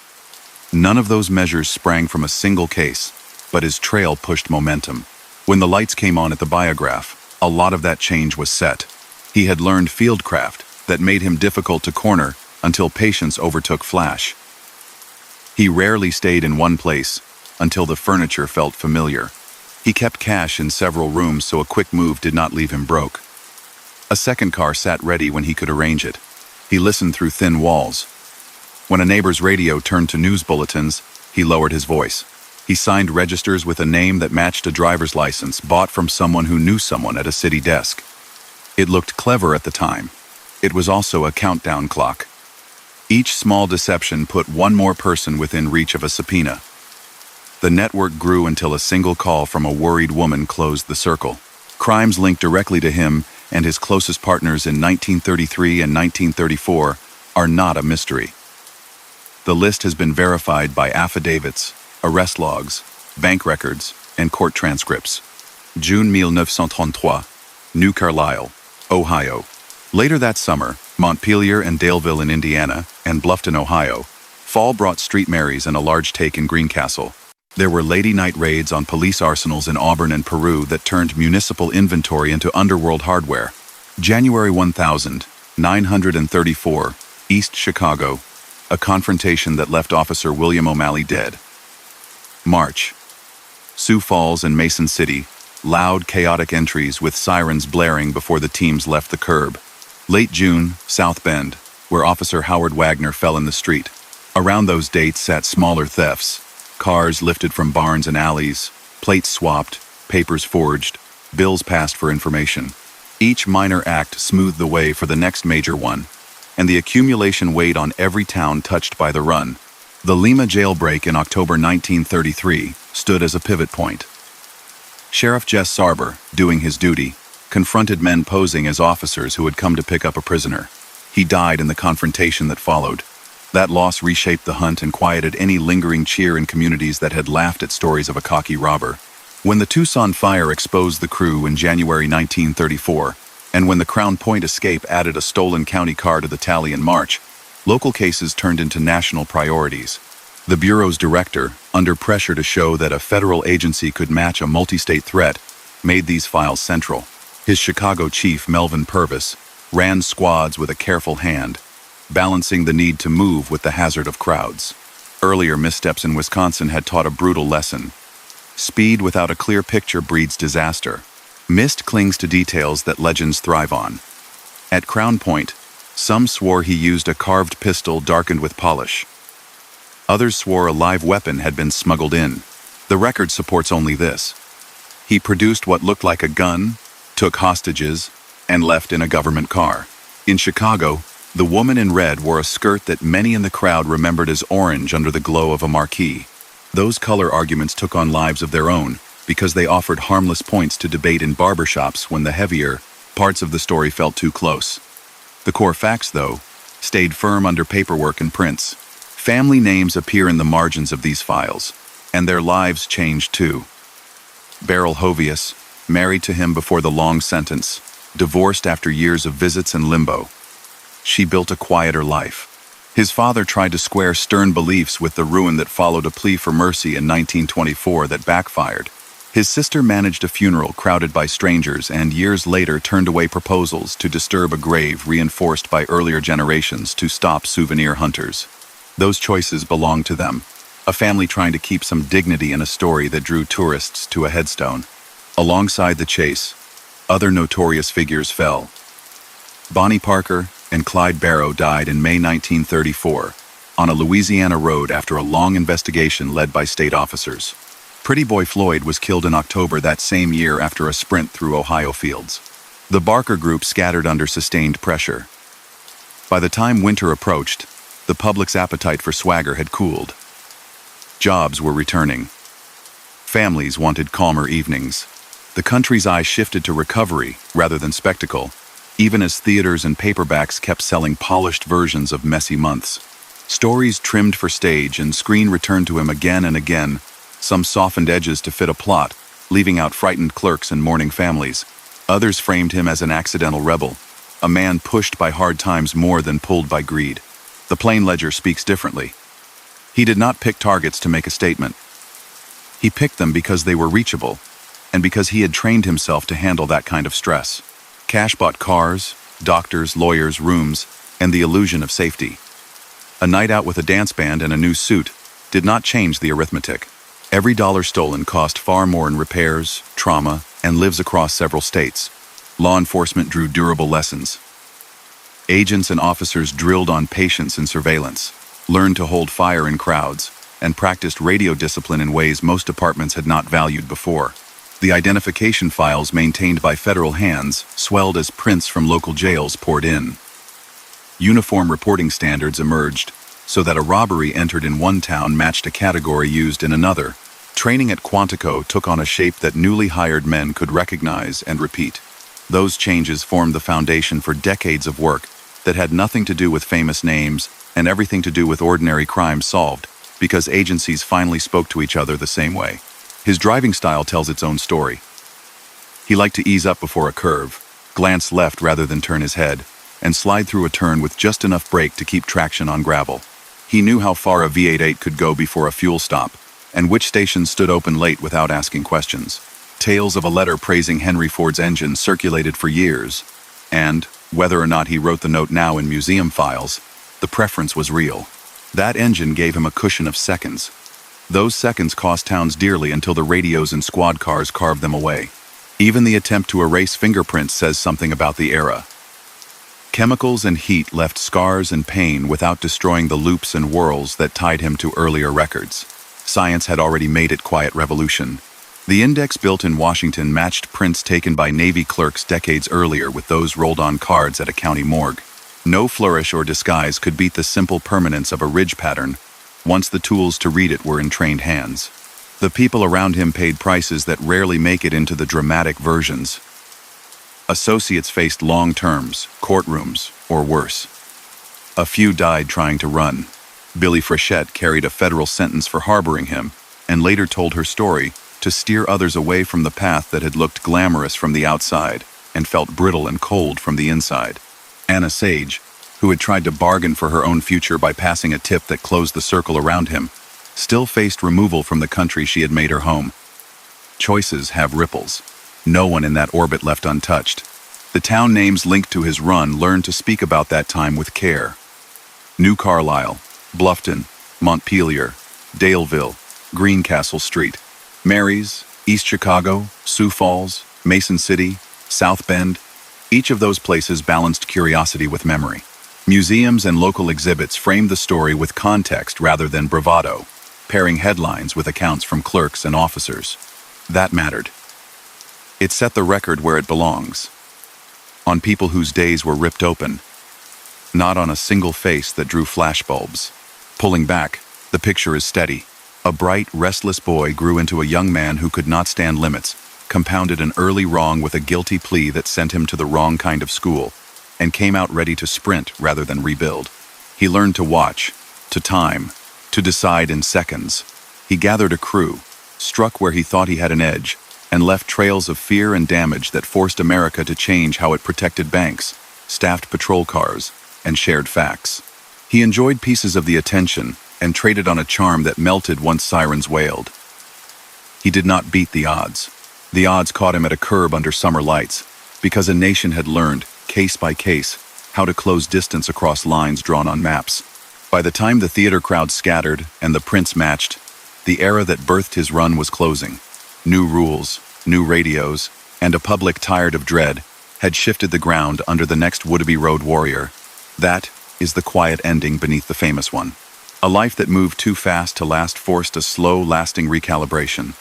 Speaker 1: None of those measures sprang from a single case, but his trail pushed momentum. When the lights came on at the Biograph, a lot of that change was set. He had learned fieldcraft that made him difficult to corner until patience overtook flash. He rarely stayed in one place until the furniture felt familiar. He kept cash in several rooms so a quick move did not leave him broke. A second car sat ready when he could arrange it. He listened through thin walls. When a neighbor's radio turned to news bulletins, he lowered his voice. He signed registers with a name that matched a driver's license bought from someone who knew someone at a city desk. It looked clever at the time. It was also a countdown clock. Each small deception put one more person within reach of a subpoena. The network grew until a single call from a worried woman closed the circle. Crimes linked directly to him and his closest partners in 1933 and 1934 are not a mystery. The list has been verified by affidavits, arrest logs, bank records, and court transcripts. June 1933, New Carlisle, Ohio. Later that summer, Montpelier and Daleville in Indiana, and Bluffton, Ohio. Fall brought street Marys and a large take in Greencastle. There were lady-night raids on police arsenals in Auburn and Peru that turned municipal inventory into underworld hardware. January 1934, East Chicago, a confrontation that left Officer William O'Malley dead. March, Sioux Falls and Mason City, loud, chaotic entries with sirens blaring before the teams left the curb. Late June, South Bend, where Officer Howard Wagner fell in the street. Around those dates sat smaller thefts. Cars lifted from barns and alleys, plates swapped, papers forged, bills passed for information. Each minor act smoothed the way for the next major one, and the accumulation weighed on every town touched by the run. The Lima jailbreak in October 1933 stood as a pivot point. Sheriff Jess Sarber, doing his duty, confronted men posing as officers who had come to pick up a prisoner. He died in the confrontation that followed. That loss reshaped the hunt and quieted any lingering cheer in communities that had laughed at stories of a cocky robber. When the Tucson fire exposed the crew in January 1934, and when the Crown Point escape added a stolen county car to the tally in March, local cases turned into national priorities. The Bureau's director, under pressure to show that a federal agency could match a multi-state threat, made these files central. His Chicago chief, Melvin Purvis, ran squads with a careful hand, balancing the need to move with the hazard of crowds. Earlier missteps in Wisconsin had taught a brutal lesson. Speed without a clear picture breeds disaster. Mist clings to details that legends thrive on. At Crown Point, some swore he used a carved pistol darkened with polish. Others swore a live weapon had been smuggled in. The record supports only this. He produced what looked like a gun, took hostages, and left in a government car. In Chicago, the woman in red wore a skirt that many in the crowd remembered as orange under the glow of a marquee. Those color arguments took on lives of their own because they offered harmless points to debate in barbershops when the heavier parts of the story felt too close. The core facts, though, stayed firm under paperwork and prints. Family names appear in the margins of these files, and their lives change too. Beryl Hovius, married to him before the long sentence, divorced after years of visits and limbo. She built a quieter life. His father tried to square stern beliefs with the ruin that followed a plea for mercy in 1924 that backfired. His sister managed a funeral crowded by strangers and years later turned away proposals to disturb a grave reinforced by earlier generations to stop souvenir hunters. Those choices belonged to them, a family trying to keep some dignity in a story that drew tourists to a headstone. Alongside the chase, other notorious figures fell. Bonnie Parker and Clyde Barrow died in May 1934 on a Louisiana road after a long investigation led by state officers. Pretty Boy Floyd was killed in October that same year after a sprint through Ohio fields. The Barker group scattered under sustained pressure. By the time winter approached, the public's appetite for swagger had cooled. Jobs were returning. Families wanted calmer evenings. The country's eye shifted to recovery rather than spectacle, even as theaters and paperbacks kept selling polished versions of messy months. Stories trimmed for stage and screen returned to him again and again, some softened edges to fit a plot, leaving out frightened clerks and mourning families. Others framed him as an accidental rebel, a man pushed by hard times more than pulled by greed. The plain ledger speaks differently. He did not pick targets to make a statement. He picked them because they were reachable, and because he had trained himself to handle that kind of stress. Cash bought cars, doctors, lawyers, rooms, and the illusion of safety. A night out with a dance band and a new suit did not change the arithmetic. Every dollar stolen cost far more in repairs, trauma, and lives across several states. Law enforcement drew durable lessons. Agents and officers drilled on patience and surveillance, learned to hold fire in crowds, and practiced radio discipline in ways most departments had not valued before. The identification files maintained by federal hands swelled as prints from local jails poured in. Uniform reporting standards emerged, so that a robbery entered in one town matched a category used in another. Training at Quantico took on a shape that newly hired men could recognize and repeat. Those changes formed the foundation for decades of work that had nothing to do with famous names and everything to do with ordinary crimes solved, because agencies finally spoke to each other the same way. His driving style tells its own story. He liked to ease up before a curve, glance left rather than turn his head, and slide through a turn with just enough brake to keep traction on gravel. He knew how far a V8 could go before a fuel stop, and which stations stood open late without asking questions. Tales of a letter praising Henry Ford's engine circulated for years, and, whether or not he wrote the note now in museum files, the preference was real. That engine gave him a cushion of seconds. Those seconds cost towns dearly until the radios and squad cars carved them away. Even the attempt to erase fingerprints says something about the era. Chemicals and heat left scars and pain without destroying the loops and whirls that tied him to earlier records. Science had already made it quiet revolution. The index built in Washington matched prints taken by Navy clerks decades earlier with those rolled on cards at a county morgue. No flourish or disguise could beat the simple permanence of a ridge pattern, once the tools to read it were in trained hands. The people around him paid prices that rarely make it into the dramatic versions. Associates faced long terms, courtrooms, or worse. A few died trying to run. Billy Frechette carried a federal sentence for harboring him, and later told her story to steer others away from the path that had looked glamorous from the outside and felt brittle and cold from the inside. Anna Sage, who had tried to bargain for her own future by passing a tip that closed the circle around him, still faced removal from the country she had made her home. Choices have ripples. No one in that orbit left untouched. The town names linked to his run learned to speak about that time with care. New Carlisle, Bluffton, Montpelier, Daleville, Greencastle Street, Mary's, East Chicago, Sioux Falls, Mason City, South Bend. Each of those places balanced curiosity with memory. Museums and local exhibits framed the story with context rather than bravado, pairing headlines with accounts from clerks and officers. That mattered. It set the record where it belongs. On people whose days were ripped open, not on a single face that drew flashbulbs. Pulling back, the picture is steady. A bright, restless boy grew into a young man who could not stand limits, compounded an early wrong with a guilty plea that sent him to the wrong kind of school, and came out ready to sprint rather than rebuild. He learned to watch, to time, to decide in seconds. He gathered a crew, struck where he thought he had an edge, and left trails of fear and damage that forced America to change how it protected banks, staffed patrol cars, and shared facts. He enjoyed pieces of the attention and traded on a charm that melted once sirens wailed. He did not beat the odds. The odds caught him at a curb under summer lights, because a nation had learned, case by case, how to close distance across lines drawn on maps. By the time the theater crowd scattered and the prints matched, the era that birthed his run was closing. New rules, new radios, and a public tired of dread had shifted the ground under the next would-be road warrior. That is the quiet ending beneath the famous one. A life that moved too fast to last forced a slow, lasting recalibration.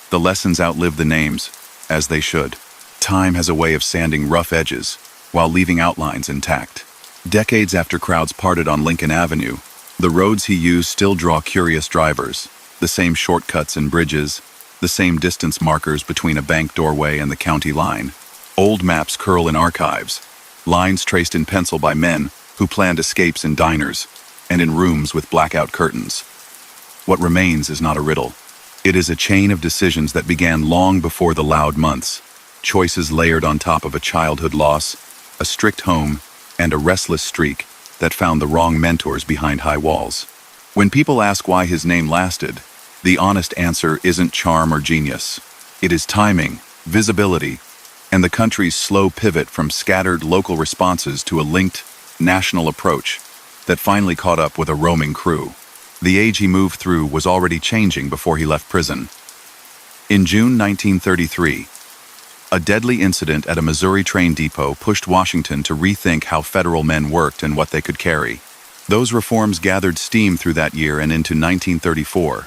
Speaker 1: The lessons outlive the names, as they should. Time has a way of sanding rough edges, while leaving outlines intact. Decades after crowds parted on Lincoln Avenue, the roads he used still draw curious drivers, the same shortcuts and bridges, the same distance markers between a bank doorway and the county line. Old maps curl in archives, lines traced in pencil by men who planned escapes in diners and in rooms with blackout curtains. What remains is not a riddle. It is a chain of decisions that began long before the loud months, choices layered on top of a childhood loss, a strict home, and a restless streak that found the wrong mentors behind high walls. When people ask why his name lasted, the honest answer isn't charm or genius. It is timing, visibility, and the country's slow pivot from scattered local responses to a linked, national approach that finally caught up with a roaming crew. The age he moved through was already changing before he left prison. In June 1933, a deadly incident at a Missouri train depot pushed Washington to rethink how federal men worked and what they could carry. Those reforms gathered steam through that year and into 1934,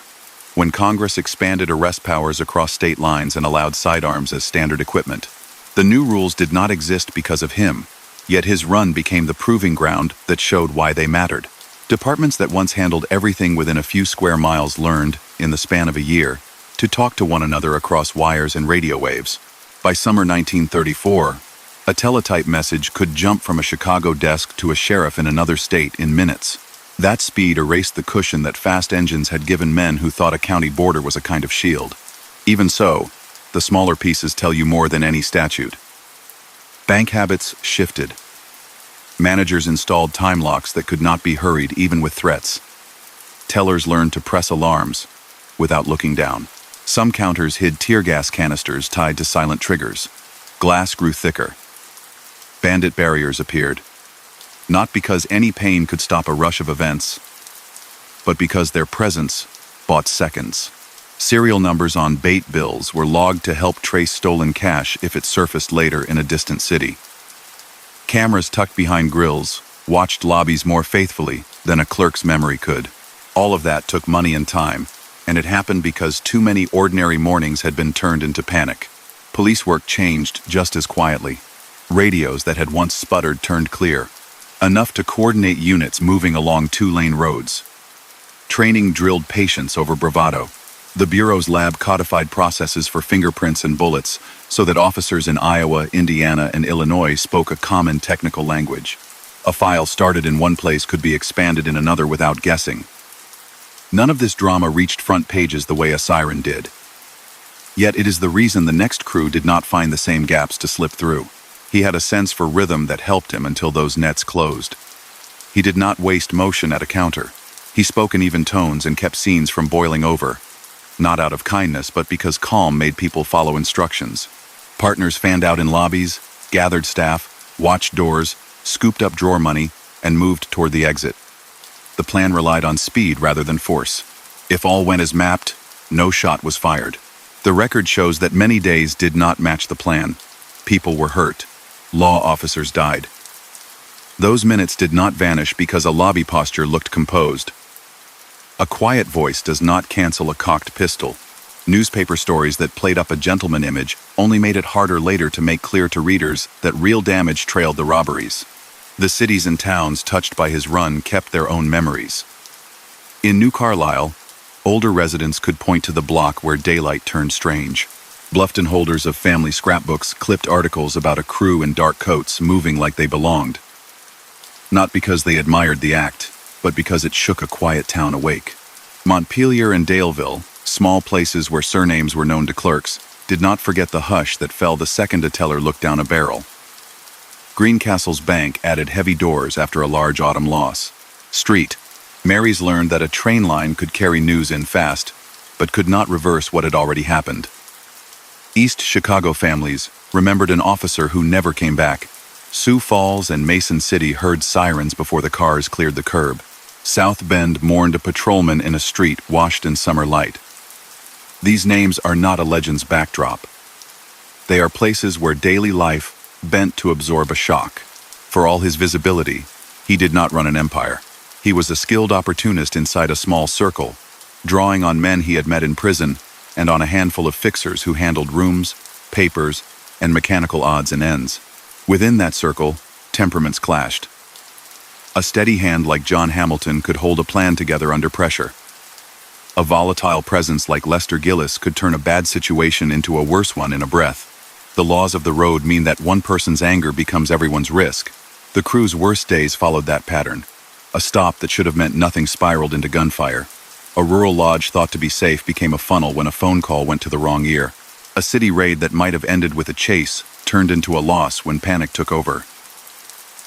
Speaker 1: when Congress expanded arrest powers across state lines and allowed sidearms as standard equipment. The new rules did not exist because of him, yet his run became the proving ground that showed why they mattered. Departments that once handled everything within a few square miles learned, in the span of a year, to talk to one another across wires and radio waves. By summer 1934, a teletype message could jump from a Chicago desk to a sheriff in another state in minutes. That speed erased the cushion that fast engines had given men who thought a county border was a kind of shield. Even so, the smaller pieces tell you more than any statute. Bank habits shifted. Managers installed time locks that could not be hurried even with threats. Tellers learned to press alarms without looking down. Some counters hid tear gas canisters tied to silent triggers. Glass grew thicker. Bandit barriers appeared. Not because any pain could stop a rush of events, but because their presence bought seconds. Serial numbers on bait bills were logged to help trace stolen cash if it surfaced later in a distant city. Cameras tucked behind grills watched lobbies more faithfully than a clerk's memory could. All of that took money and time, and it happened because too many ordinary mornings had been turned into panic. Police work changed just as quietly. Radios that had once sputtered turned clear, enough to coordinate units moving along two-lane roads. Training drilled patience over bravado. The Bureau's lab codified processes for fingerprints and bullets so that officers in Iowa, Indiana, and Illinois spoke a common technical language. A file started in one place could be expanded in another without guessing. None of this drama reached front pages the way a siren did. Yet it is the reason the next crew did not find the same gaps to slip through. He had a sense for rhythm that helped him until those nets closed. He did not waste motion at a counter. He spoke in even tones and kept scenes from boiling over, not out of kindness, but because calm made people follow instructions. Partners fanned out in lobbies, gathered staff, watched doors, scooped up drawer money, and moved toward the exit. The plan relied on speed rather than force. If all went as mapped, no shot was fired. The record shows that many days did not match the plan. People were hurt. Law officers died. Those minutes did not vanish because a lobby posture looked composed. A quiet voice does not cancel a cocked pistol. Newspaper stories that played up a gentleman image only made it harder later to make clear to readers that real damage trailed the robberies. The cities and towns touched by his run kept their own memories. In New Carlisle, older residents could point to the block where daylight turned strange. Bluffton holders of family scrapbooks clipped articles about a crew in dark coats moving like they belonged. Not because they admired the act, but because it shook a quiet town awake. Montpelier and Daleville, small places where surnames were known to clerks, did not forget the hush that fell the second a teller looked down a barrel. Greencastle's bank added heavy doors after a large autumn loss. Street. Mary's learned that a train line could carry news in fast, but could not reverse what had already happened. East Chicago families remembered an officer who never came back. Sioux Falls and Mason City heard sirens before the cars cleared the curb. South Bend mourned a patrolman in a street washed in summer light. These names are not a legend's backdrop. They are places where daily life bent to absorb a shock. For all his visibility, he did not run an empire. He was a skilled opportunist inside a small circle, drawing on men he had met in prison and on a handful of fixers who handled rooms, papers, and mechanical odds and ends. Within that circle, temperaments clashed. A steady hand like John Hamilton could hold a plan together under pressure. A volatile presence like Lester Gillis could turn a bad situation into a worse one in a breath. The laws of the road mean that one person's anger becomes everyone's risk. The crew's worst days followed that pattern. A stop that should have meant nothing spiraled into gunfire. A rural lodge thought to be safe became a funnel when a phone call went to the wrong ear. A city raid that might have ended with a chase turned into a loss when panic took over.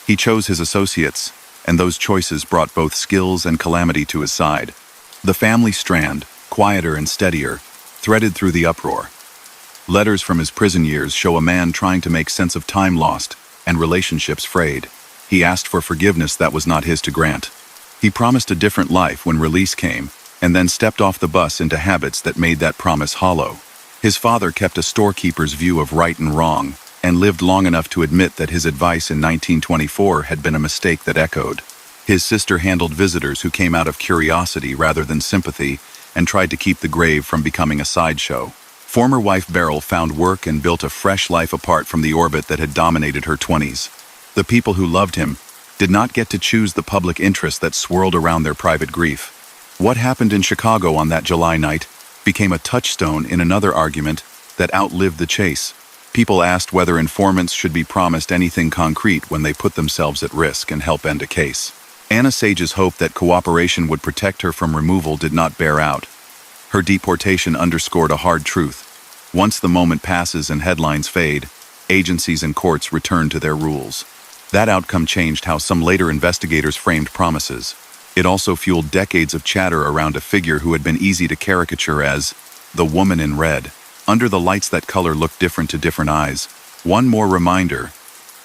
Speaker 1: He chose his associates, and those choices brought both skills and calamity to his side. The family strand, quieter and steadier, threaded through the uproar. Letters from his prison years show a man trying to make sense of time lost and relationships frayed. He asked for forgiveness that was not his to grant. He promised a different life when release came, and then stepped off the bus into habits that made that promise hollow. His father kept a storekeeper's view of right and wrong, and lived long enough to admit that his advice in 1924 had been a mistake that echoed. His sister handled visitors who came out of curiosity rather than sympathy, and tried to keep the grave from becoming a sideshow. Former wife Beryl found work and built a fresh life apart from the orbit that had dominated her 20s. The people who loved him did not get to choose the public interest that swirled around their private grief. What happened in Chicago on that July night became a touchstone in another argument that outlived the chase. People asked whether informants should be promised anything concrete when they put themselves at risk and help end a case. Anna Sage's hope that cooperation would protect her from removal did not bear out. Her deportation underscored a hard truth. Once the moment passes and headlines fade, agencies and courts return to their rules. That outcome changed how some later investigators framed promises. It also fueled decades of chatter around a figure who had been easy to caricature as the woman in red. Under the lights, that color looked different to different eyes. One more reminder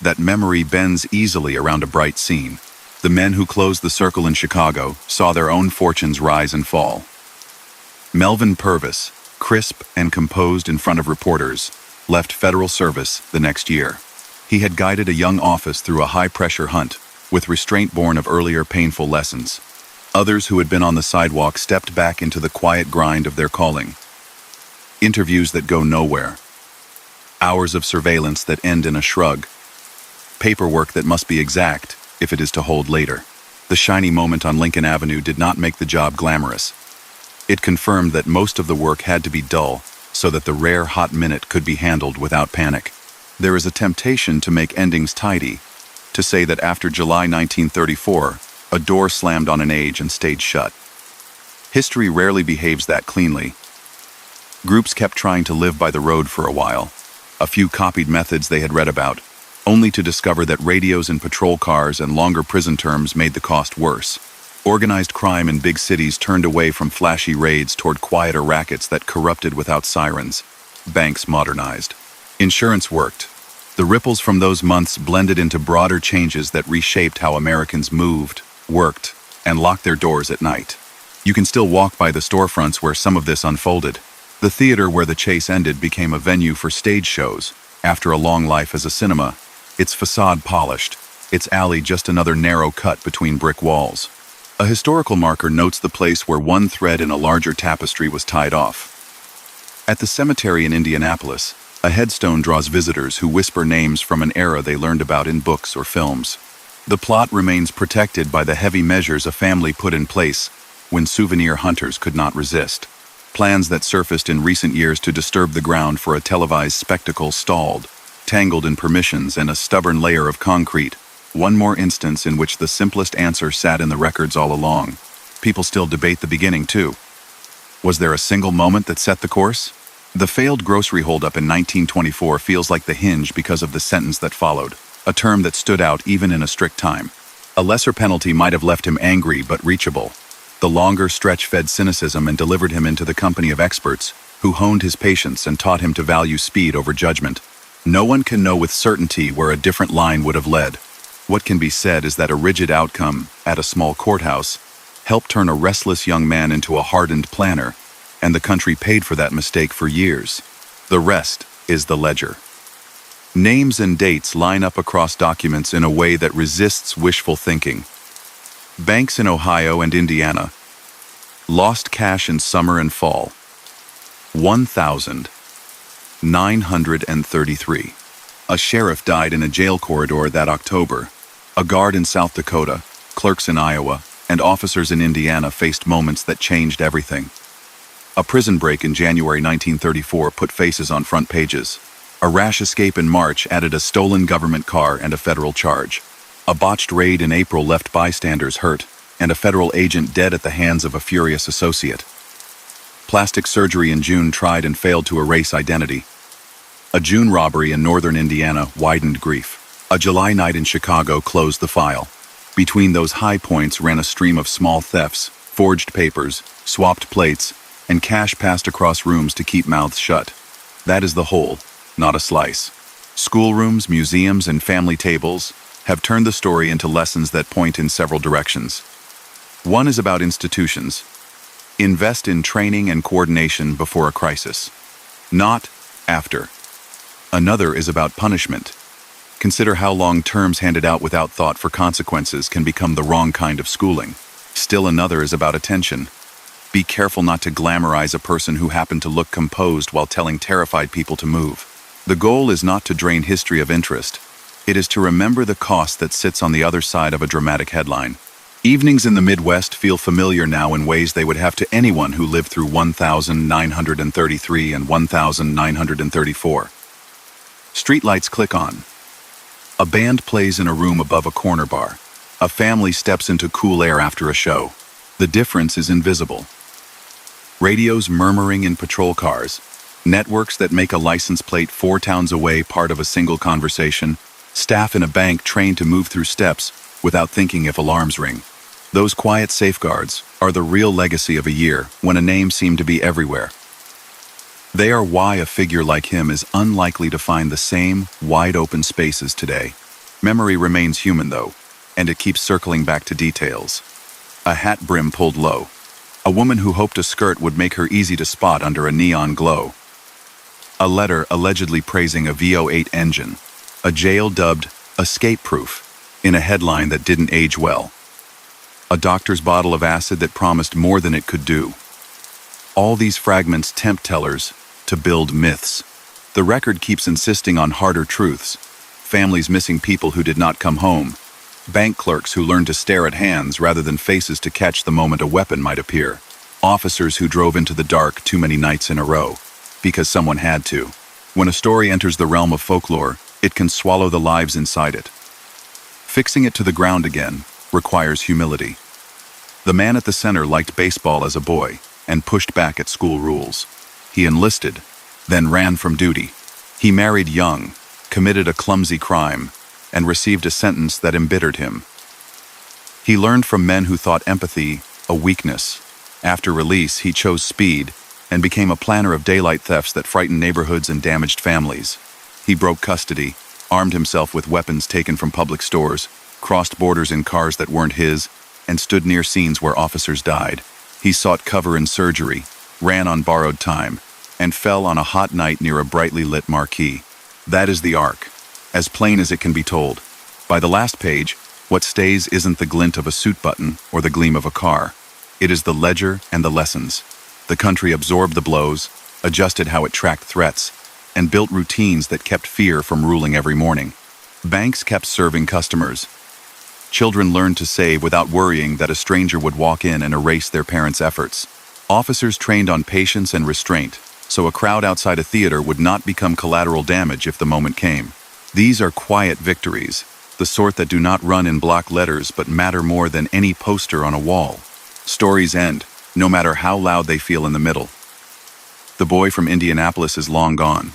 Speaker 1: that memory bends easily around a bright scene. The men who closed the circle in Chicago saw their own fortunes rise and fall. Melvin Purvis, crisp and composed in front of reporters, left federal service the next year. He had guided a young office through a high-pressure hunt, with restraint born of earlier painful lessons. Others who had been on the sidewalk stepped back into the quiet grind of their calling. Interviews that go nowhere. Hours of surveillance that end in a shrug. Paperwork that must be exact if it is to hold later. The shiny moment on Lincoln Avenue did not make the job glamorous. It confirmed that most of the work had to be dull so that the rare hot minute could be handled without panic. There is a temptation to make endings tidy, to say that after July 1934, a door slammed on an age and stayed shut. History rarely behaves that cleanly. Groups kept trying to live by the road for a while. A few copied methods they had read about, only to discover that radios in patrol cars and longer prison terms made the cost worse. Organized crime in big cities turned away from flashy raids toward quieter rackets that corrupted without sirens. Banks modernized. Insurance worked. The ripples from those months blended into broader changes that reshaped how Americans moved, worked, and locked their doors at night. You can still walk by the storefronts where some of this unfolded. The theater where the chase ended became a venue for stage shows, after a long life as a cinema, its facade polished, its alley just another narrow cut between brick walls. A historical marker notes the place where one thread in a larger tapestry was tied off. At the cemetery in Indianapolis, a headstone draws visitors who whisper names from an era they learned about in books or films. The plot remains protected by the heavy measures a family put in place when souvenir hunters could not resist. Plans that surfaced in recent years to disturb the ground for a televised spectacle stalled, tangled in permissions and a stubborn layer of concrete. One more instance in which the simplest answer sat in the records all along. People still debate the beginning, too. Was there a single moment that set the course? The failed grocery holdup in 1924 feels like the hinge because of the sentence that followed, a term that stood out even in a strict time. A lesser penalty might have left him angry but reachable. The longer stretch fed cynicism and delivered him into the company of experts who honed his patience and taught him to value speed over judgment. No one can know with certainty where a different line would have led. What can be said is that a rigid outcome, at a small courthouse, helped turn a restless young man into a hardened planner, and the country paid for that mistake for years. The rest is the ledger. Names and dates line up across documents in a way that resists wishful thinking. Banks in Ohio and Indiana. Lost cash in summer and fall. 1,933. A sheriff died in a jail corridor that October. A guard in South Dakota, clerks in Iowa, and officers in Indiana faced moments that changed everything. A prison break in January 1934 put faces on front pages. A rash escape in March added a stolen government car and a federal charge. A botched raid in April left bystanders hurt, and a federal agent dead at the hands of a furious associate. Plastic surgery in June tried and failed to erase identity. A June robbery in northern Indiana widened grief. A July night in Chicago closed the file. Between those high points ran a stream of small thefts, forged papers, swapped plates, and cash passed across rooms to keep mouths shut. That is the whole, not a slice. Schoolrooms, museums, and family tables have turned the story into lessons that point in several directions. One is about institutions. Invest in training and coordination before a crisis, not after. Another is about punishment. Consider how long terms handed out without thought for consequences can become the wrong kind of schooling. Still another is about attention. Be careful not to glamorize a person who happened to look composed while telling terrified people to move. The goal is not to drain history of interest. It is to remember the cost that sits on the other side of a dramatic headline. Evenings in the Midwest feel familiar now in ways they would have to anyone who lived through 1933 and 1934. Streetlights click on. A band plays in a room above a corner bar. A family steps into cool air after a show. The difference is invisible. Radios murmuring in patrol cars. Networks that make a license plate 4 towns away part of a single conversation. Staff in a bank trained to move through steps without thinking if alarms ring. Those quiet safeguards are the real legacy of a year when a name seemed to be everywhere. They are why a figure like him is unlikely to find the same wide-open spaces today. Memory remains human, though, and it keeps circling back to details. A hat brim pulled low. A woman who hoped a skirt would make her easy to spot under a neon glow. A letter allegedly praising a V08 engine. A jail dubbed escape-proof in a headline that didn't age well. A doctor's bottle of acid that promised more than it could do. All these fragments tempt tellers to build myths. The record keeps insisting on harder truths. Families missing people who did not come home. Bank clerks who learned to stare at hands rather than faces to catch the moment a weapon might appear. Officers who drove into the dark too many nights in a row, because someone had to. When a story enters the realm of folklore, it can swallow the lives inside it. Fixing it to the ground again requires humility. The man at the center liked baseball as a boy and pushed back at school rules. He enlisted, then ran from duty. He married young, committed a clumsy crime, and received a sentence that embittered him. He learned from men who thought empathy a weakness. After release, he chose speed and became a planner of daylight thefts that frightened neighborhoods and damaged families. He broke custody, armed himself with weapons taken from public stores, crossed borders in cars that weren't his, and stood near scenes where officers died. He sought cover in surgery, ran on borrowed time, and fell on a hot night near a brightly lit marquee. That is the arc, as plain as it can be told. By the last page, what stays isn't the glint of a suit button or the gleam of a car. It is the ledger and the lessons. The country absorbed the blows, adjusted how it tracked threats, and built routines that kept fear from ruling every morning. Banks kept serving customers. Children learned to save without worrying that a stranger would walk in and erase their parents' efforts. Officers trained on patience and restraint, so a crowd outside a theater would not become collateral damage if the moment came. These are quiet victories, the sort that do not run in block letters but matter more than any poster on a wall. Stories end, no matter how loud they feel in the middle. The boy from Indianapolis is long gone.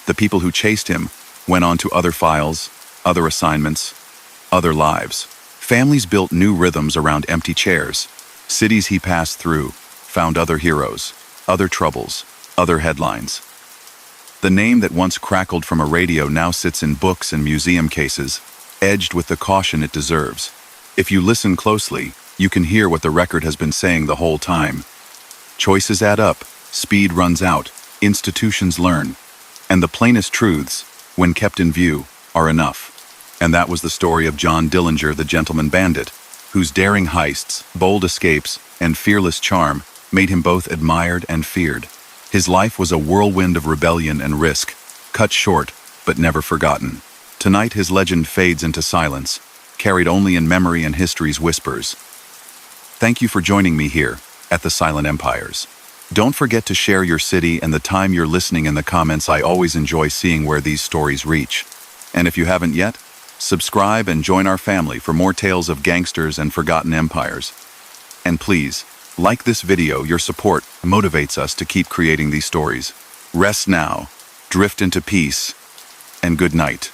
Speaker 1: The people who chased him went on to other files, other assignments, other lives. Families built new rhythms around empty chairs. Cities he passed through found other heroes, other troubles, other headlines. The name that once crackled from a radio now sits in books and museum cases, edged with the caution it deserves. If you listen closely, you can hear what the record has been saying the whole time. Choices add up, speed runs out, institutions learn, and the plainest truths, when kept in view, are enough. And that was the story of John Dillinger, the gentleman bandit, whose daring heists, bold escapes, and fearless charm made him both admired and feared. His life was a whirlwind of rebellion and risk, cut short but never forgotten. Tonight his legend fades into silence, carried only in memory and history's whispers. Thank you for joining me here at the Silent Empires. Don't forget to share your city and the time you're listening in the comments. I always enjoy seeing where these stories reach. And if you haven't yet, subscribe and join our family for more tales of gangsters and forgotten empires. And please, like this video. Your support motivates us to keep creating these stories. Rest now, drift into peace, and good night.